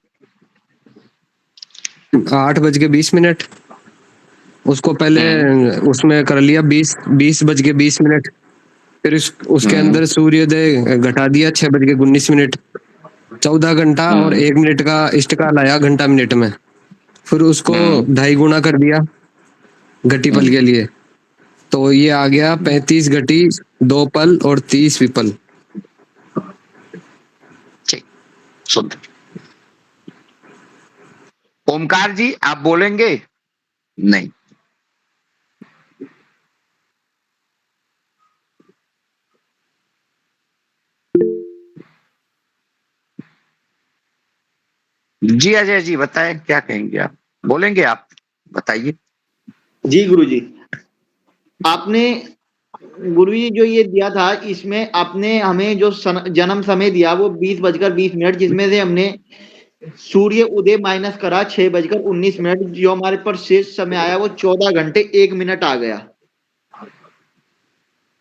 8:20, उसको पहले उसमें कर लिया 20:20, फिर उसके अंदर सूर्योदय घटा दिया 6:19, 14 घंटा और 1 मिनट का इष्टकाल आया घंटा मिनट में। फिर उसको 2.5 गुना कर दिया घटी पल के लिए, तो ये आ गया 35 घटी, 2 पल और 30 विपल। ठीक, सुंदर। ओमकार जी आप बोलेंगे? नहीं। जी अजय जी बताएं, क्या कहेंगे आप? बोलेंगे आप? बताइए। जी गुरुजी, आपने गुरुजी जो ये दिया था, इसमें आपने हमें जो जन्म समय दिया वो 20:20, जिसमें से हमने सूर्य उदय माइनस करा 6:19, जो हमारे पर शेष समय आया वो 14 घंटे 1 मिनट आ गया।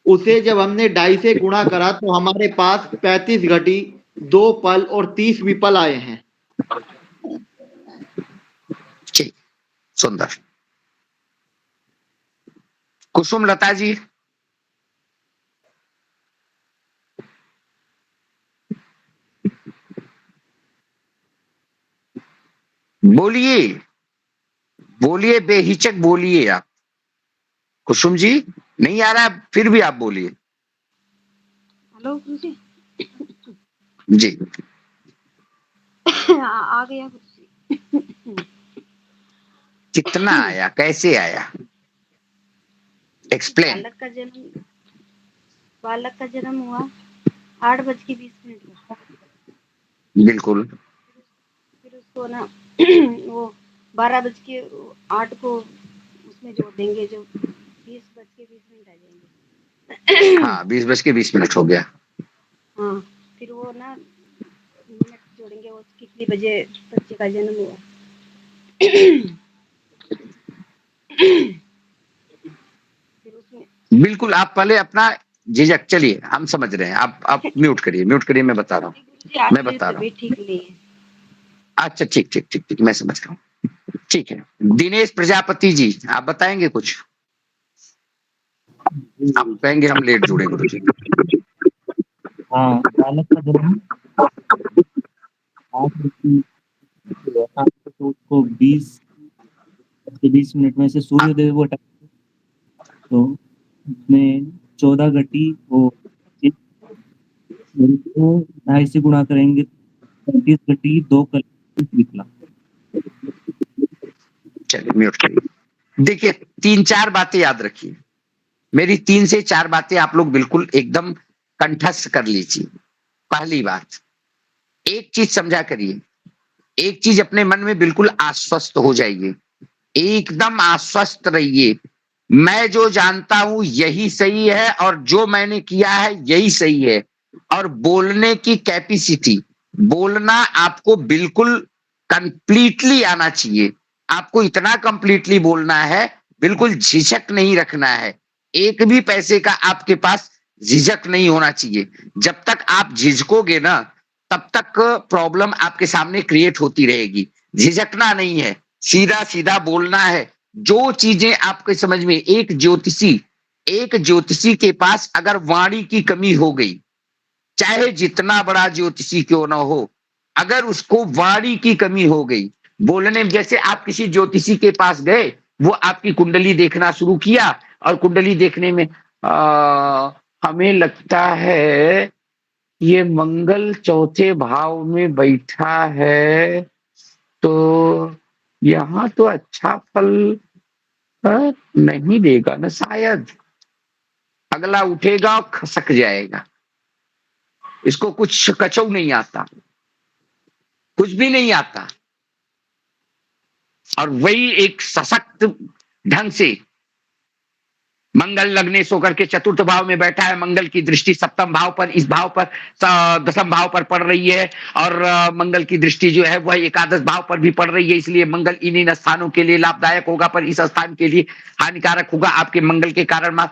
उसे जब हमने 2.5 से गुणा करा तो हमारे पास 35 घटी, 2 पल और 30 विपल आए हैं। ठीक, सुंदर। कुसुम लता जी। बोलिए। बोलिए, बेहिचक बोलिए आप। कुसुम जी, नहीं आ रहा है, फिर भी आप बोलिए। हेलो गुरुजी। जी। आ गया गुरुजी। कितना आया, कैसे आया, एक्सप्लेन। बालक का जन्म हुआ 8:20 पर। बिल्कुल। फिर उसको ना वो 12:08 को उसमें जोड़ देंगे, जो 20:20 आ जाएंगे। हाँ, 20:20 हो गया। हाँ, फिर वो ना मिनट जोड़ेंगे, वो कितने बजे बच्चे का जन्म हुआ। फिर उसमें बिल्कुल, आप पहले अपना झिझक, चलिए हम समझ रहे हैं, आप म्यूट करिए, मैं बता रहा हूँ, आज मैं मेरी बता रहा हूँ। तबीयत ठीक नहीं है। अच्छा, ठीक, मैं समझ रहा हूँ। ठीक है, दिनेश प्रजापति जी, आप बताएंगे कुछ? आप कहेंगे हम लेट जुड़े गुरु जी। हाँ, बालक का जन्म 8 तो उसको 20 में से सूर्योदय वो तो उसमें 14 घटी वो 2.5 से गुणा करेंगे 35 घटी 2 कल निकला। चलिए म्यूट करिए। देखिए, 3-4 बातें याद रखिए, मेरी 3 से 4 बातें आप लोग बिल्कुल एकदम कंठस्थ कर लीजिए। पहली बात, एक चीज समझा करिए, एक चीज अपने मन में बिल्कुल आश्वस्त हो जाइए, एकदम आश्वस्त रहिए, मैं जो जानता हूं यही सही है और जो मैंने किया है यही सही है। और बोलने की कैपेसिटी, बोलना आपको बिल्कुल कंप्लीटली आना चाहिए। आपको इतना कंप्लीटली बोलना है, बिल्कुल झिझक नहीं रखना है, एक भी पैसे का आपके पास झिझक नहीं होना चाहिए। जब तक आप झिझकोगे ना, तब तक प्रॉब्लम आपके सामने क्रिएट होती रहेगी। झिझकना नहीं है, सीधा सीधा बोलना है। जो चीजें आपके समझ में, एक ज्योतिषी के पास अगर वाणी की कमी हो गई, चाहे जितना बड़ा ज्योतिषी क्यों ना हो, अगर उसको वाणी की कमी हो गई बोलने में, जैसे आप किसी ज्योतिषी के पास गए, वो आपकी कुंडली देखना शुरू किया और कुंडली देखने में हमें लगता है ये मंगल चौथे भाव में बैठा है, तो यहाँ तो अच्छा फल नहीं देगा ना शायद। अगला उठेगा और खसक जाएगा, इसको कुछ कचौ नहीं आता, कुछ भी नहीं आता। और वही एक सशक्त ढंग से मंगल लग्ने सो करके चतुर्थ भाव में बैठा है, मंगल की दृष्टि सप्तम भाव पर, इस भाव पर, दसम भाव पर पड़ रही है, और मंगल की दृष्टि जो है वह एकादश भाव पर भी पड़ रही है। इसलिए मंगल इन स्थानों के लिए लाभदायक होगा, पर इस स्थान के लिए हानिकारक होगा। आपके मंगल के कारण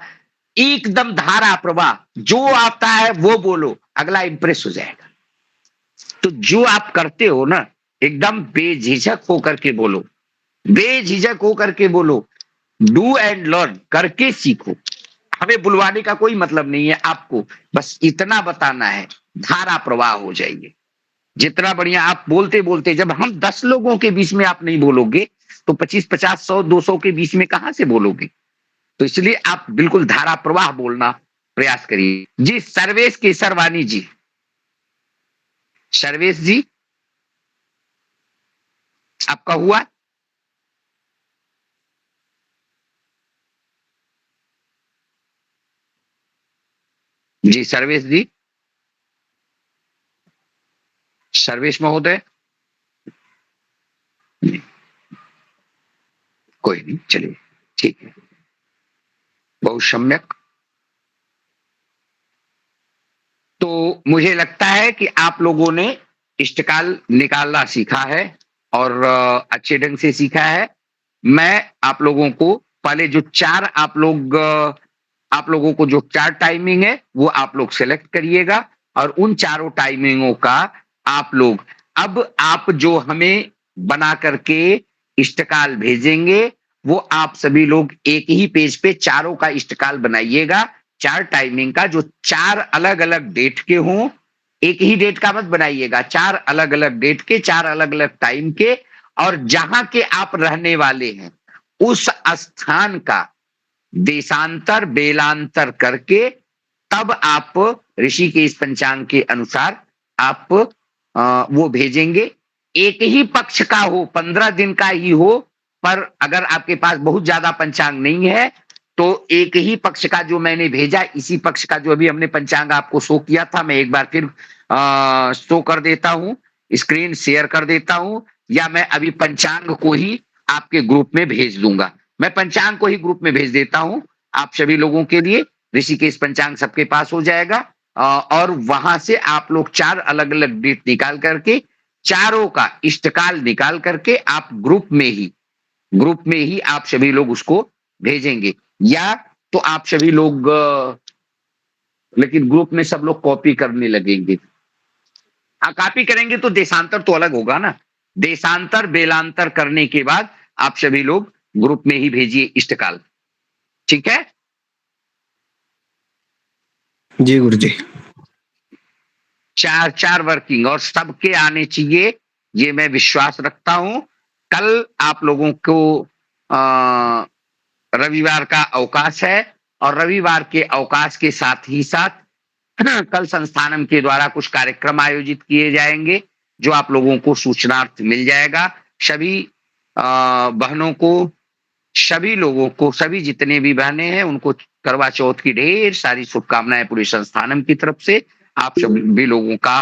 एकदम धारा प्रवाह, जो आता है वो बोलो, अगला इंप्रेस हो जाएगा। तो जो आप करते हो ना, एकदम बेझिझक होकर के बोलो, बेझिझक होकर के बोलो, डू एंड लर्न, करके सीखो। हमें बुलवाने का कोई मतलब नहीं है, आपको बस इतना बताना है, धारा प्रवाह हो जाइए। जितना बढ़िया आप बोलते बोलते, जब हम 10 लोगों के बीच में आप नहीं बोलोगे, तो 25, 50, 100, 200 के बीच में कहां से बोलोगे? तो इसलिए आप बिल्कुल धारा प्रवाह बोलना प्रयास करिए। जी, सर्वेश केसरवानी जी, सर्वेश जी आपका हुआ? जी सर्वेश जी, सर्वेश महोदय, कोई नहीं, चलिए ठीक है, बहुत सम्यक। तो मुझे लगता है कि आप लोगों ने इष्टकाल निकालना सीखा है और अच्छे ढंग से सीखा है। मैं आप लोगों को पहले जो 4 आप लोगों को जो 4 टाइमिंग है वो आप लोग सेलेक्ट करिएगा, और उन चारों टाइमिंगों का आप लोग, अब आप जो हमें बना करके इष्टकाल भेजेंगे, वो आप सभी लोग एक ही पेज पे चारों का इष्टकाल बनाइएगा। 4 टाइमिंग का, जो 4 अलग अलग डेट के हों, एक ही डेट का मत बनाइएगा, 4 अलग अलग डेट के, 4 अलग अलग टाइम के, और जहां के आप रहने वाले हैं उस स्थान का देशांतर बेलांतर करके तब आप ऋषि के इस पंचांग के अनुसार आप वो भेजेंगे। एक ही पक्ष का हो, 15 दिन का ही हो, पर अगर आपके पास बहुत ज्यादा पंचांग नहीं है तो एक ही पक्ष का जो मैंने भेजा, इसी पक्ष का जो अभी हमने पंचांग आपको शो किया था, मैं एक बार फिर शो कर देता हूं, स्क्रीन शेयर कर देता हूं, या मैं अभी पंचांग को ही आपके ग्रुप में भेज दूंगा। मैं पंचांग को ही ग्रुप में भेज देता हूं आप सभी लोगों के लिए। ऋषिकेश पंचांग सबके पास हो जाएगा और वहां से आप लोग 4 अलग अलग डेट निकाल करके, चारों का इष्टकाल निकाल करके आप ग्रुप में ही आप सभी लोग उसको भेजेंगे। या तो आप सभी लोग लेकिन ग्रुप में सब लोग कॉपी करने लगेंगे। कॉपी करेंगे तो देशांतर तो अलग होगा ना। देशांतर बेलांतर करने के बाद आप सभी लोग ग्रुप में ही भेजिए इष्टकाल। ठीक है जी गुरुजी। 4 वर्किंग और सबके आने चाहिए, ये मैं विश्वास रखता हूं। कल आप लोगों को रविवार का अवकाश है और रविवार के अवकाश के साथ ही साथ कल संस्थानम के द्वारा कुछ कार्यक्रम आयोजित किए जाएंगे जो आप लोगों को सूचनार्थ मिल जाएगा। सभी बहनों को, सभी लोगों को, सभी जितने भी बहनें हैं उनको करवा चौथ की ढेर सारी शुभकामनाएं पूरे संस्थानम की तरफ से। आप सभी लोगों का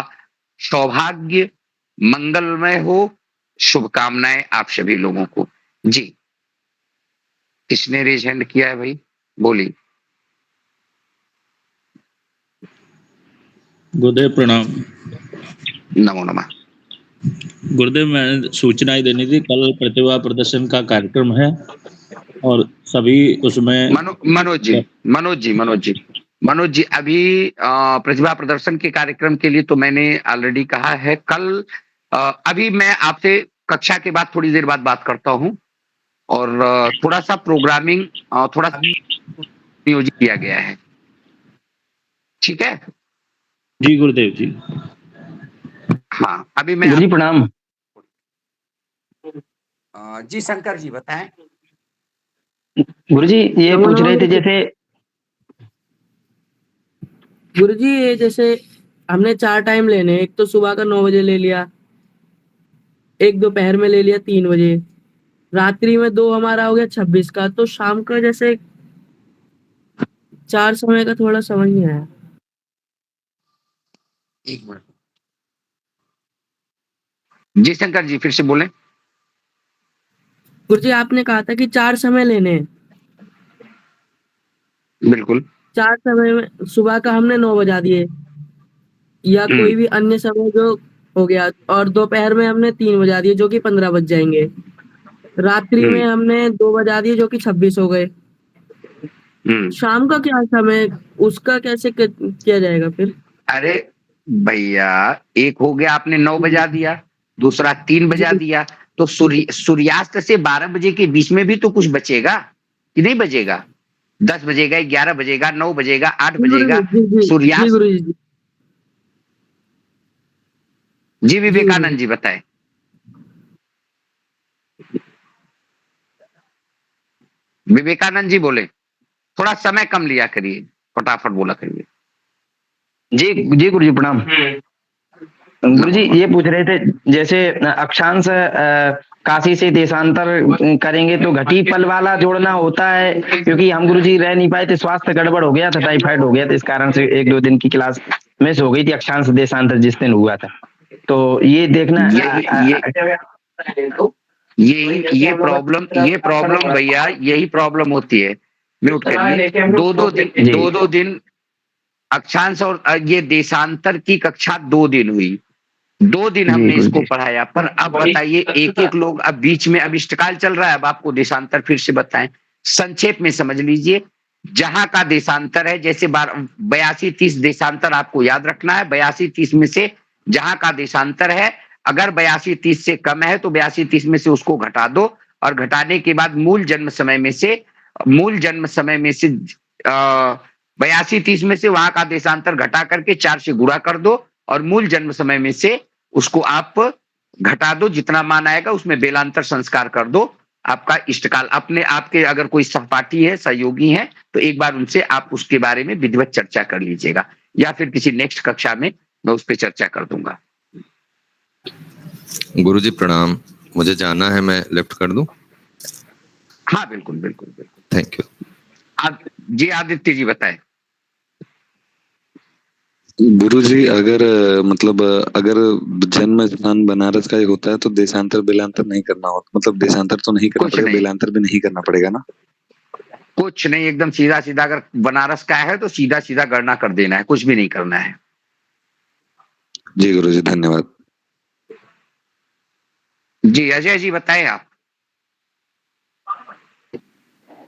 सौभाग्य मंगलमय हो, शुभकामनाएं आप सभी लोगों को। जी, किसने रेज हैंड किया है भाई, बोलिए। गुरुदेव प्रणाम। नमो नमः। गुरुदेव, मैं सूचनाएं देनी थी, कल प्रतिभा प्रदर्शन का कार्यक्रम है और सभी उसमें मनोज जी अभी प्रतिभा प्रदर्शन के कार्यक्रम के लिए तो मैंने ऑलरेडी कहा है। कल अभी मैं आपसे कक्षा के बाद थोड़ी देर बाद बात करता हूं और थोड़ा सा प्रोग्रामिंग थोड़ा सा नियोजित किया गया है। ठीक है जी गुरुदेव जी। हाँ, अभी मैं गुरुजी प्रणाम। जी शंकर जी बताएं। गुरुजी ये पूछ रहे थे, जैसे गुरुजी ये जैसे हमने 4 टाइम लेने, एक तो सुबह का 9 बजे ले लिया, एक दोपहर में ले लिया 3 बजे, रात्रि में 2 हमारा हो गया 26 का, तो शाम का जैसे 4 समय का थोड़ा समझ नहीं आया। एक मिनट जी शंकर जी फिर से बोलें। गुरुजी आपने कहा था कि 4 समय लेने हैं। बिल्कुल। 4 समय में सुबह का हमने 9 बजा दिए या कोई भी अन्य समय जो हो गया, और दोपहर में हमने 3 बजा दिए जो कि 15 बज जाएंगे, रात्रि में हमने 2 बजा दिए जो कि 26 हो गए। शाम का क्या समय, उसका कैसे किया जाएगा फिर? अरे भैया, एक हो गया आपने 9 बजा दिया, दूसरा 3 बजा दिया, तो सूर्यास्त से 12 बजे के बीच में भी तो कुछ बचेगा कि नहीं बचेगा? 10 बजेगा, 11 बजेगा, 9 बजेगा, 8 बजेगा सूर्यास्त। जी विवेकानंद जी बताएं। विवेकानंद जी बोले, थोड़ा समय कम लिया करिए, फटाफट बोला करिए। जी गुरुजी प्रणाम। गुरुजी ये पूछ रहे थे, जैसे अक्षांश काशी से देशांतर करेंगे तो घटी पल वाला जोड़ना होता है, क्योंकि हम गुरुजी रह नहीं पाए थे, स्वास्थ्य गड़बड़ हो गया था, टाइफाइड हो गया था, इस कारण से 1-2 दिन की क्लास मिस हो गई थी। अक्षांश देशांतर जिस दिन हुआ था, तो ये देखना ये प्रॉब्लम भैया, यही प्रॉब्लम होती है। म्यूट करिए। 2 दिन अक्षांश और ये देशांतर की कक्षा 2 दिन हुई, 2 दिन हमने इसको पढ़ाया। पर अब बताइए, एक लोग अब बीच में अब इष्टकाल चल रहा है, अब आपको देशांतर फिर से बताएं, संक्षेप में समझ लीजिए। जहां का देशांतर है, जैसे 82-30 देशांतर आपको याद रखना है। 82-30 में से जहां का देशांतर है, अगर 82-30 से कम है तो 82-30 में से उसको घटा दो, और घटाने के बाद मूल जन्म समय में से 82-30 में से वहां का देशांतर घटा करके 4 से गुणा कर दो, और मूल जन्म समय में से उसको आप घटा दो, जितना मान आएगा उसमें बेलांतर संस्कार कर दो। आपका इष्टकाल अपने आपके अगर कोई सहपाठी है, सहयोगी है, तो एक बार उनसे आप उसके बारे में विधिवत चर्चा कर लीजिएगा, या फिर किसी नेक्स्ट कक्षा में मैं उस पर चर्चा कर दूंगा। गुरुजी प्रणाम, मुझे जाना है, मैं लेफ्ट कर दूं? हाँ बिल्कुल बिल्कुल बिल्कुल, थैंक यू। जी आदित्य जी बताएं। गुरुजी अगर मतलब अगर जन्म स्थान बनारस का ही होता है तो देशांतर बिलांतर नहीं करना होता, मतलब देशांतर तो नहीं करना पड़ेगा, बिलांतर भी नहीं करना पड़ेगा ना? कुछ नहीं, एकदम सीधा सीधा, अगर बनारस का है तो सीधा सीधा गणना कर देना है, कुछ भी नहीं करना है। जी गुरुजी धन्यवाद। जी अजय जी बताएं आप।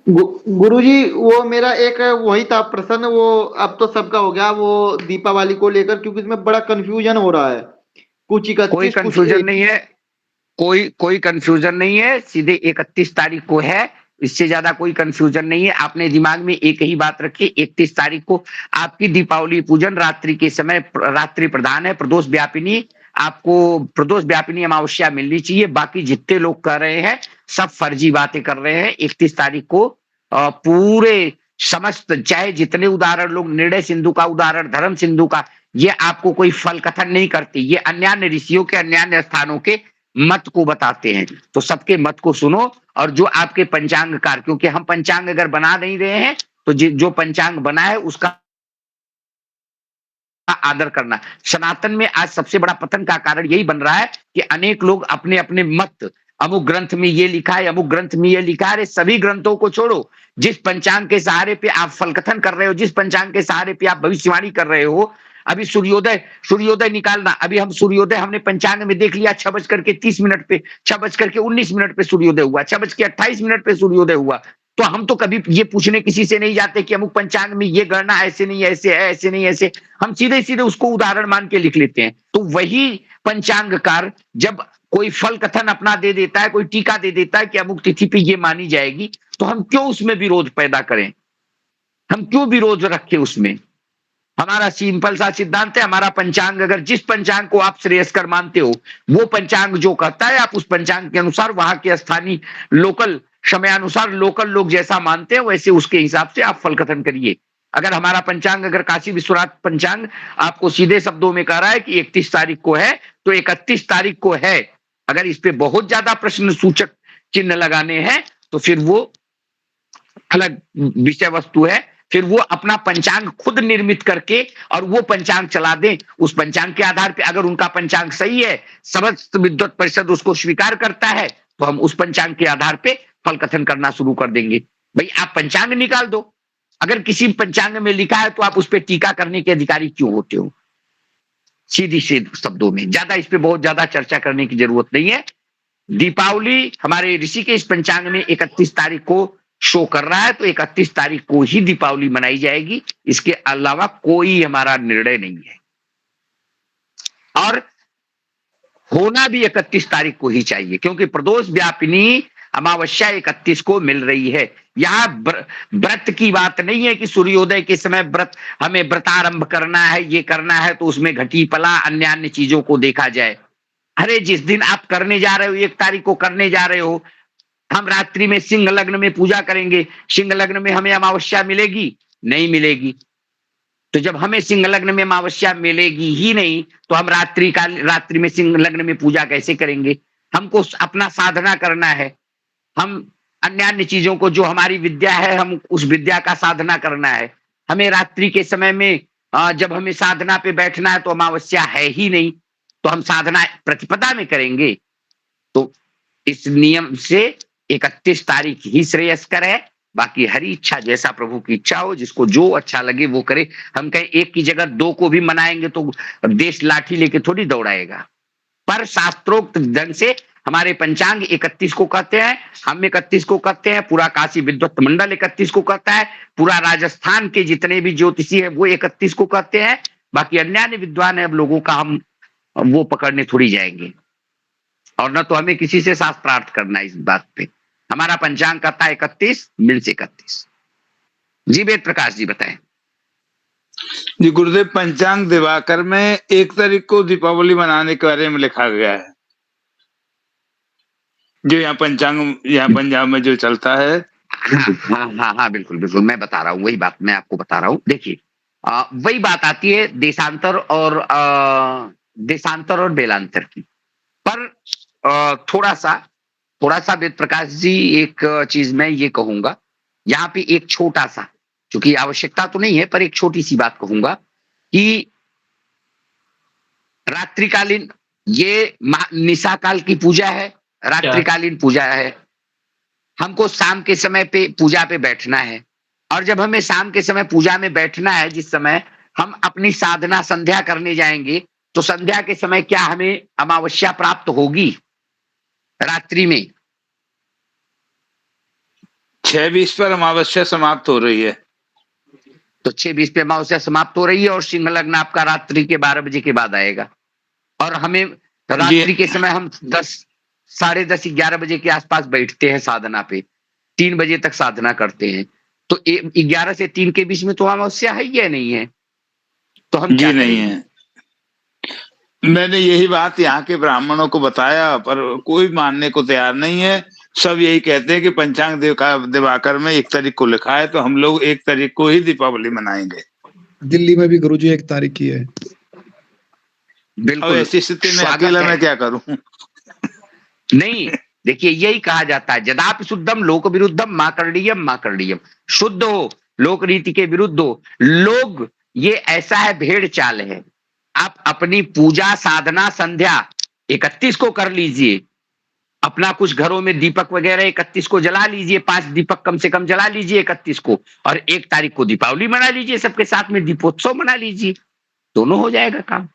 गुरुजी वो मेरा एक वही था प्रश्न, वो अब तो सबका हो गया, वो दीपावली को लेकर, क्योंकि इसमें बड़ा कंफ्यूजन हो रहा है, कुछ 31 कोई कंफ्यूजन नहीं है, कोई कंफ्यूजन नहीं है, सीधे 31 तारीख को है, इससे ज्यादा कोई कंफ्यूजन नहीं है। आपने दिमाग में एक ही बात रखी, 31 तारीख को आपकी दीपावली पूजन रात्रि के समय रात्रि प्रधान है, प्रदोष व्यापिनी, आपको प्रदोष व्यापिनी अमावस्या मिलनी चाहिए। बाकी जितने लोग कर रहे हैं सब फर्जी बातें कर रहे हैं। 31 तारीख को पूरे समस्त, चाहे जितने उदाहरण लोग, निर्णय सिंधु का उदाहरण, धर्म सिंधु का, ये आपको कोई फल कथन नहीं करती, ये अन्य ऋषियों के अन्य स्थानों के मत को बताते हैं। तो सबके मत को सुनो, और जो आपके पंचांगकार, क्योंकि हम पंचांग अगर बना नहीं रहे हैं तो जो पंचांग बना है उसका आदर करना। सनातन में आज सबसे बड़ा पतन का कारण यही बन रहा है कि अनेक लोग अपने अपने मत, अमुक ग्रंथ में ये लिखा है, अमुक ग्रंथ में ये लिखा है, सभी ग्रंथों को छोड़ो। जिस पंचांग के सहारे पे आप फलकथन कर रहे हो, जिस पंचांग के सहारे पे आप भविष्यवाणी कर रहे हो, अभी सूर्योदय निकालना, अभी हम सूर्योदय हमने पंचांग में देख लिया 6:30 पे, 6:19 पे सूर्योदय हुआ, 6:28 पे सूर्योदय हुआ। तो हम तो कभी ये पूछने किसी से नहीं जाते कि अमुक पंचांग में ये गणना ऐसे नहीं ऐसे है, ऐसे नहीं ऐसे, हम सीधे सीधे उसको उदाहरण मान के लिख लेते हैं। तो वही पंचांगकार जब कोई फल कथन अपना दे देता है, कोई टीका दे देता है कि अमुक तिथि पे ये मानी जाएगी, तो हम क्यों उसमें विरोध पैदा करें, हम क्यों विरोध रखें उसमें? हमारा सिंपल सा सिद्धांत है, हमारा पंचांग, अगर जिस पंचांग को आप श्रेयस्कर मानते हो, वो पंचांग जो कहता है, आप उस पंचांग के अनुसार, वहां के स्थानीय लोकल समयानुसार लोकल लोग जैसा मानते हैं वैसे उसके हिसाब से आप फल कथन करिए। अगर हमारा पंचांग, अगर काशी विश्वनाथ पंचांग आपको सीधे शब्दों में कह रहा है कि 31 तारीख को है, तो 31 तारीख को है। अगर इस पे बहुत ज्यादा प्रश्न सूचक चिन्ह लगाने हैं तो फिर वो अलग विषय वस्तु है। फिर वो अपना पंचांग खुद निर्मित करके और वो पंचांग चला दें। उस पंचांग के आधार पे अगर उनका पंचांग सही है, समस्त विद्वत परिषद उसको स्वीकार करता है, तो हम उस पंचांग के आधार पे फल कथन करना शुरू कर देंगे। भाई आप पंचांग निकाल दो, अगर किसी पंचांग में लिखा है तो आप उस पर टीका करने के अधिकारी क्यों होते हो? सीधी शब्दों में, ज्यादा इस पे बहुत ज्यादा चर्चा करने की जरूरत नहीं है। दीपावली हमारे ऋषि के इस पंचांग में 31 तारीख को शो कर रहा है, तो 31 तारीख को ही दीपावली मनाई जाएगी, इसके अलावा कोई हमारा निर्णय नहीं है। और होना भी 31 तारीख को ही चाहिए, क्योंकि प्रदोष व्यापिनी अमावस्या 31 को मिल रही है। यहाँ व्रत की बात नहीं है कि सूर्योदय के समय व्रत, हमें व्रतारंभ करना है, ये करना है, तो उसमें घटी पला अन्य चीजों को देखा जाए। अरे जिस दिन आप करने जा रहे हो, 1 तारीख को करने जा रहे हो, हम रात्रि में सिंह लग्न में पूजा करेंगे, सिंह लग्न में हमें अमावस्या मिलेगी? नहीं मिलेगी। तो जब हमें सिंह लग्न में अमावस्या मिलेगी ही नहीं, तो हम रात्रि में सिंह लग्न में पूजा कैसे करेंगे? हमको अपना साधना करना है, हम अन्य चीजों को, जो हमारी विद्या है, हम उस विद्या का साधना करना है। हमें रात्रि के समय में जब हमें साधना पे बैठना है तो अमावस्या है ही नहीं, तो हम साधना प्रतिपदा में करेंगे। तो इस नियम से 31 तारीख ही श्रेयस्कर है। बाकी हरी इच्छा, जैसा प्रभु की इच्छा हो, जिसको जो अच्छा लगे वो करे। हम कहें एक की जगह 2 को भी मनाएंगे तो देश लाठी लेके थोड़ी दौड़ाएगा। पर शास्त्रोक्त ढंग से हमारे पंचांग 31 को कहते हैं, हम 31 को कहते हैं, पूरा काशी विद्वत मंडल 31 को कहता है, पूरा राजस्थान के जितने भी ज्योतिषी है वो 31 को कहते हैं। बाकी अन्य विद्वान है, अब लोगों का हम वो पकड़ने थोड़ी जाएंगे, और न तो हमें किसी से शास्त्रार्थ करना है इस बात पे। हमारा पंचांग कहता है 31, मिल से 31। जी वेद प्रकाश जी बताएं। जी गुरुदेव, पंचांग दिवाकर में 1 तारीख को दीपावली मनाने के बारे में लिखा गया है। जो यहाँ पंजाब में जो चलता है। हाँ, बिल्कुल बिल्कुल, मैं बता रहा हूँ, वही बात मैं आपको बता रहा हूँ। देखिए वही बात आती है देशांतर और बेलांतर की। पर थोड़ा सा वेद प्रकाश जी, एक चीज मैं ये कहूंगा यहाँ पे, एक छोटा सा, क्योंकि आवश्यकता तो नहीं है, पर एक छोटी सी बात कहूंगा कि रात्रिकालीन ये निशा काल की पूजा है, रात्रिकालीन पूजा है। हमको शाम के समय पे पूजा पे बैठना है, और जब हमें शाम के समय पूजा में बैठना है, जिस समय हम अपनी साधना संध्या करने जाएंगे, तो संध्या के समय क्या हमें अमावस्या प्राप्त होगी रात्रि में? 6:20 पर अमावस्या समाप्त हो रही है। तो 6:20 पे अमावस्या समाप्त हो रही है, और सिंह लग्न आपका रात्रि के 12 बजे के बाद आएगा, और हमें रात्रि के समय हम 10, 11:30 बजे के आसपास बैठते हैं साधना पे, 3 बजे तक साधना करते हैं। तो 11 से 3 के बीच में तो अमावस्या है या नहीं है? तो हम जी नहीं है। मैंने यही बात यहाँ के ब्राह्मणों को बताया, पर कोई मानने को तैयार नहीं है। सब यही कहते हैं कि पंचांग दिवाकर में 1 तारीख को लिखा है, तो हम लोग 1 तारीख को ही दीपावली मनाएंगे। दिल्ली में भी गुरुजी 1 तारीख की है। बिल्कुल। अब ऐसी स्थिति में अकेला मैं क्या करूं? नहीं, देखिए यही कहा जाता है, यदापि शुद्धम लोक विरुद्धम माकर्णीयम। शुद्ध हो, लोक रीति के विरुद्ध हो। लोग ये ऐसा है, भेड़ चाल है। आप अपनी पूजा साधना संध्या 31 को कर लीजिए, अपना कुछ घरों में दीपक वगैरह 31 को जला लीजिए, 5 दीपक कम से कम जला लीजिए 31 को, और 1 तारीख को दीपावली मना लीजिए, सबके साथ में दीपोत्सव मना लीजिए, दोनों हो जाएगा काम।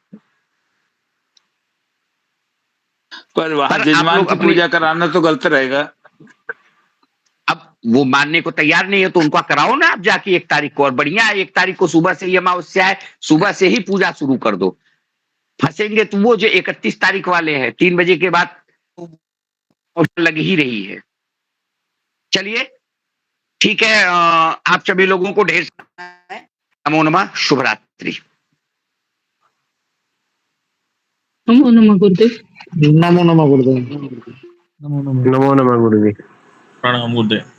पर वहां जजमान की पूजा कराना तो गलत रहेगा। अब वो मानने को तैयार नहीं है, तो उनको कराओ ना आप जाके 1 तारीख को, और बढ़िया है 1 तारीख को सुबह से ही अमावस्या है, सुबह से ही पूजा शुरू कर दो। फंसेंगे तो वो जो 31 तारीख वाले हैं, 3 बजे के बाद लग ही रही है। चलिए ठीक है, आप सभी लोगों को ढेर नमो नमः, शुभ रात्रि। नमो नमः गुरुदेव। नमो नमः गुरुदेव। नमो नमः गुरुदेव। प्रणाम गुरुदेव।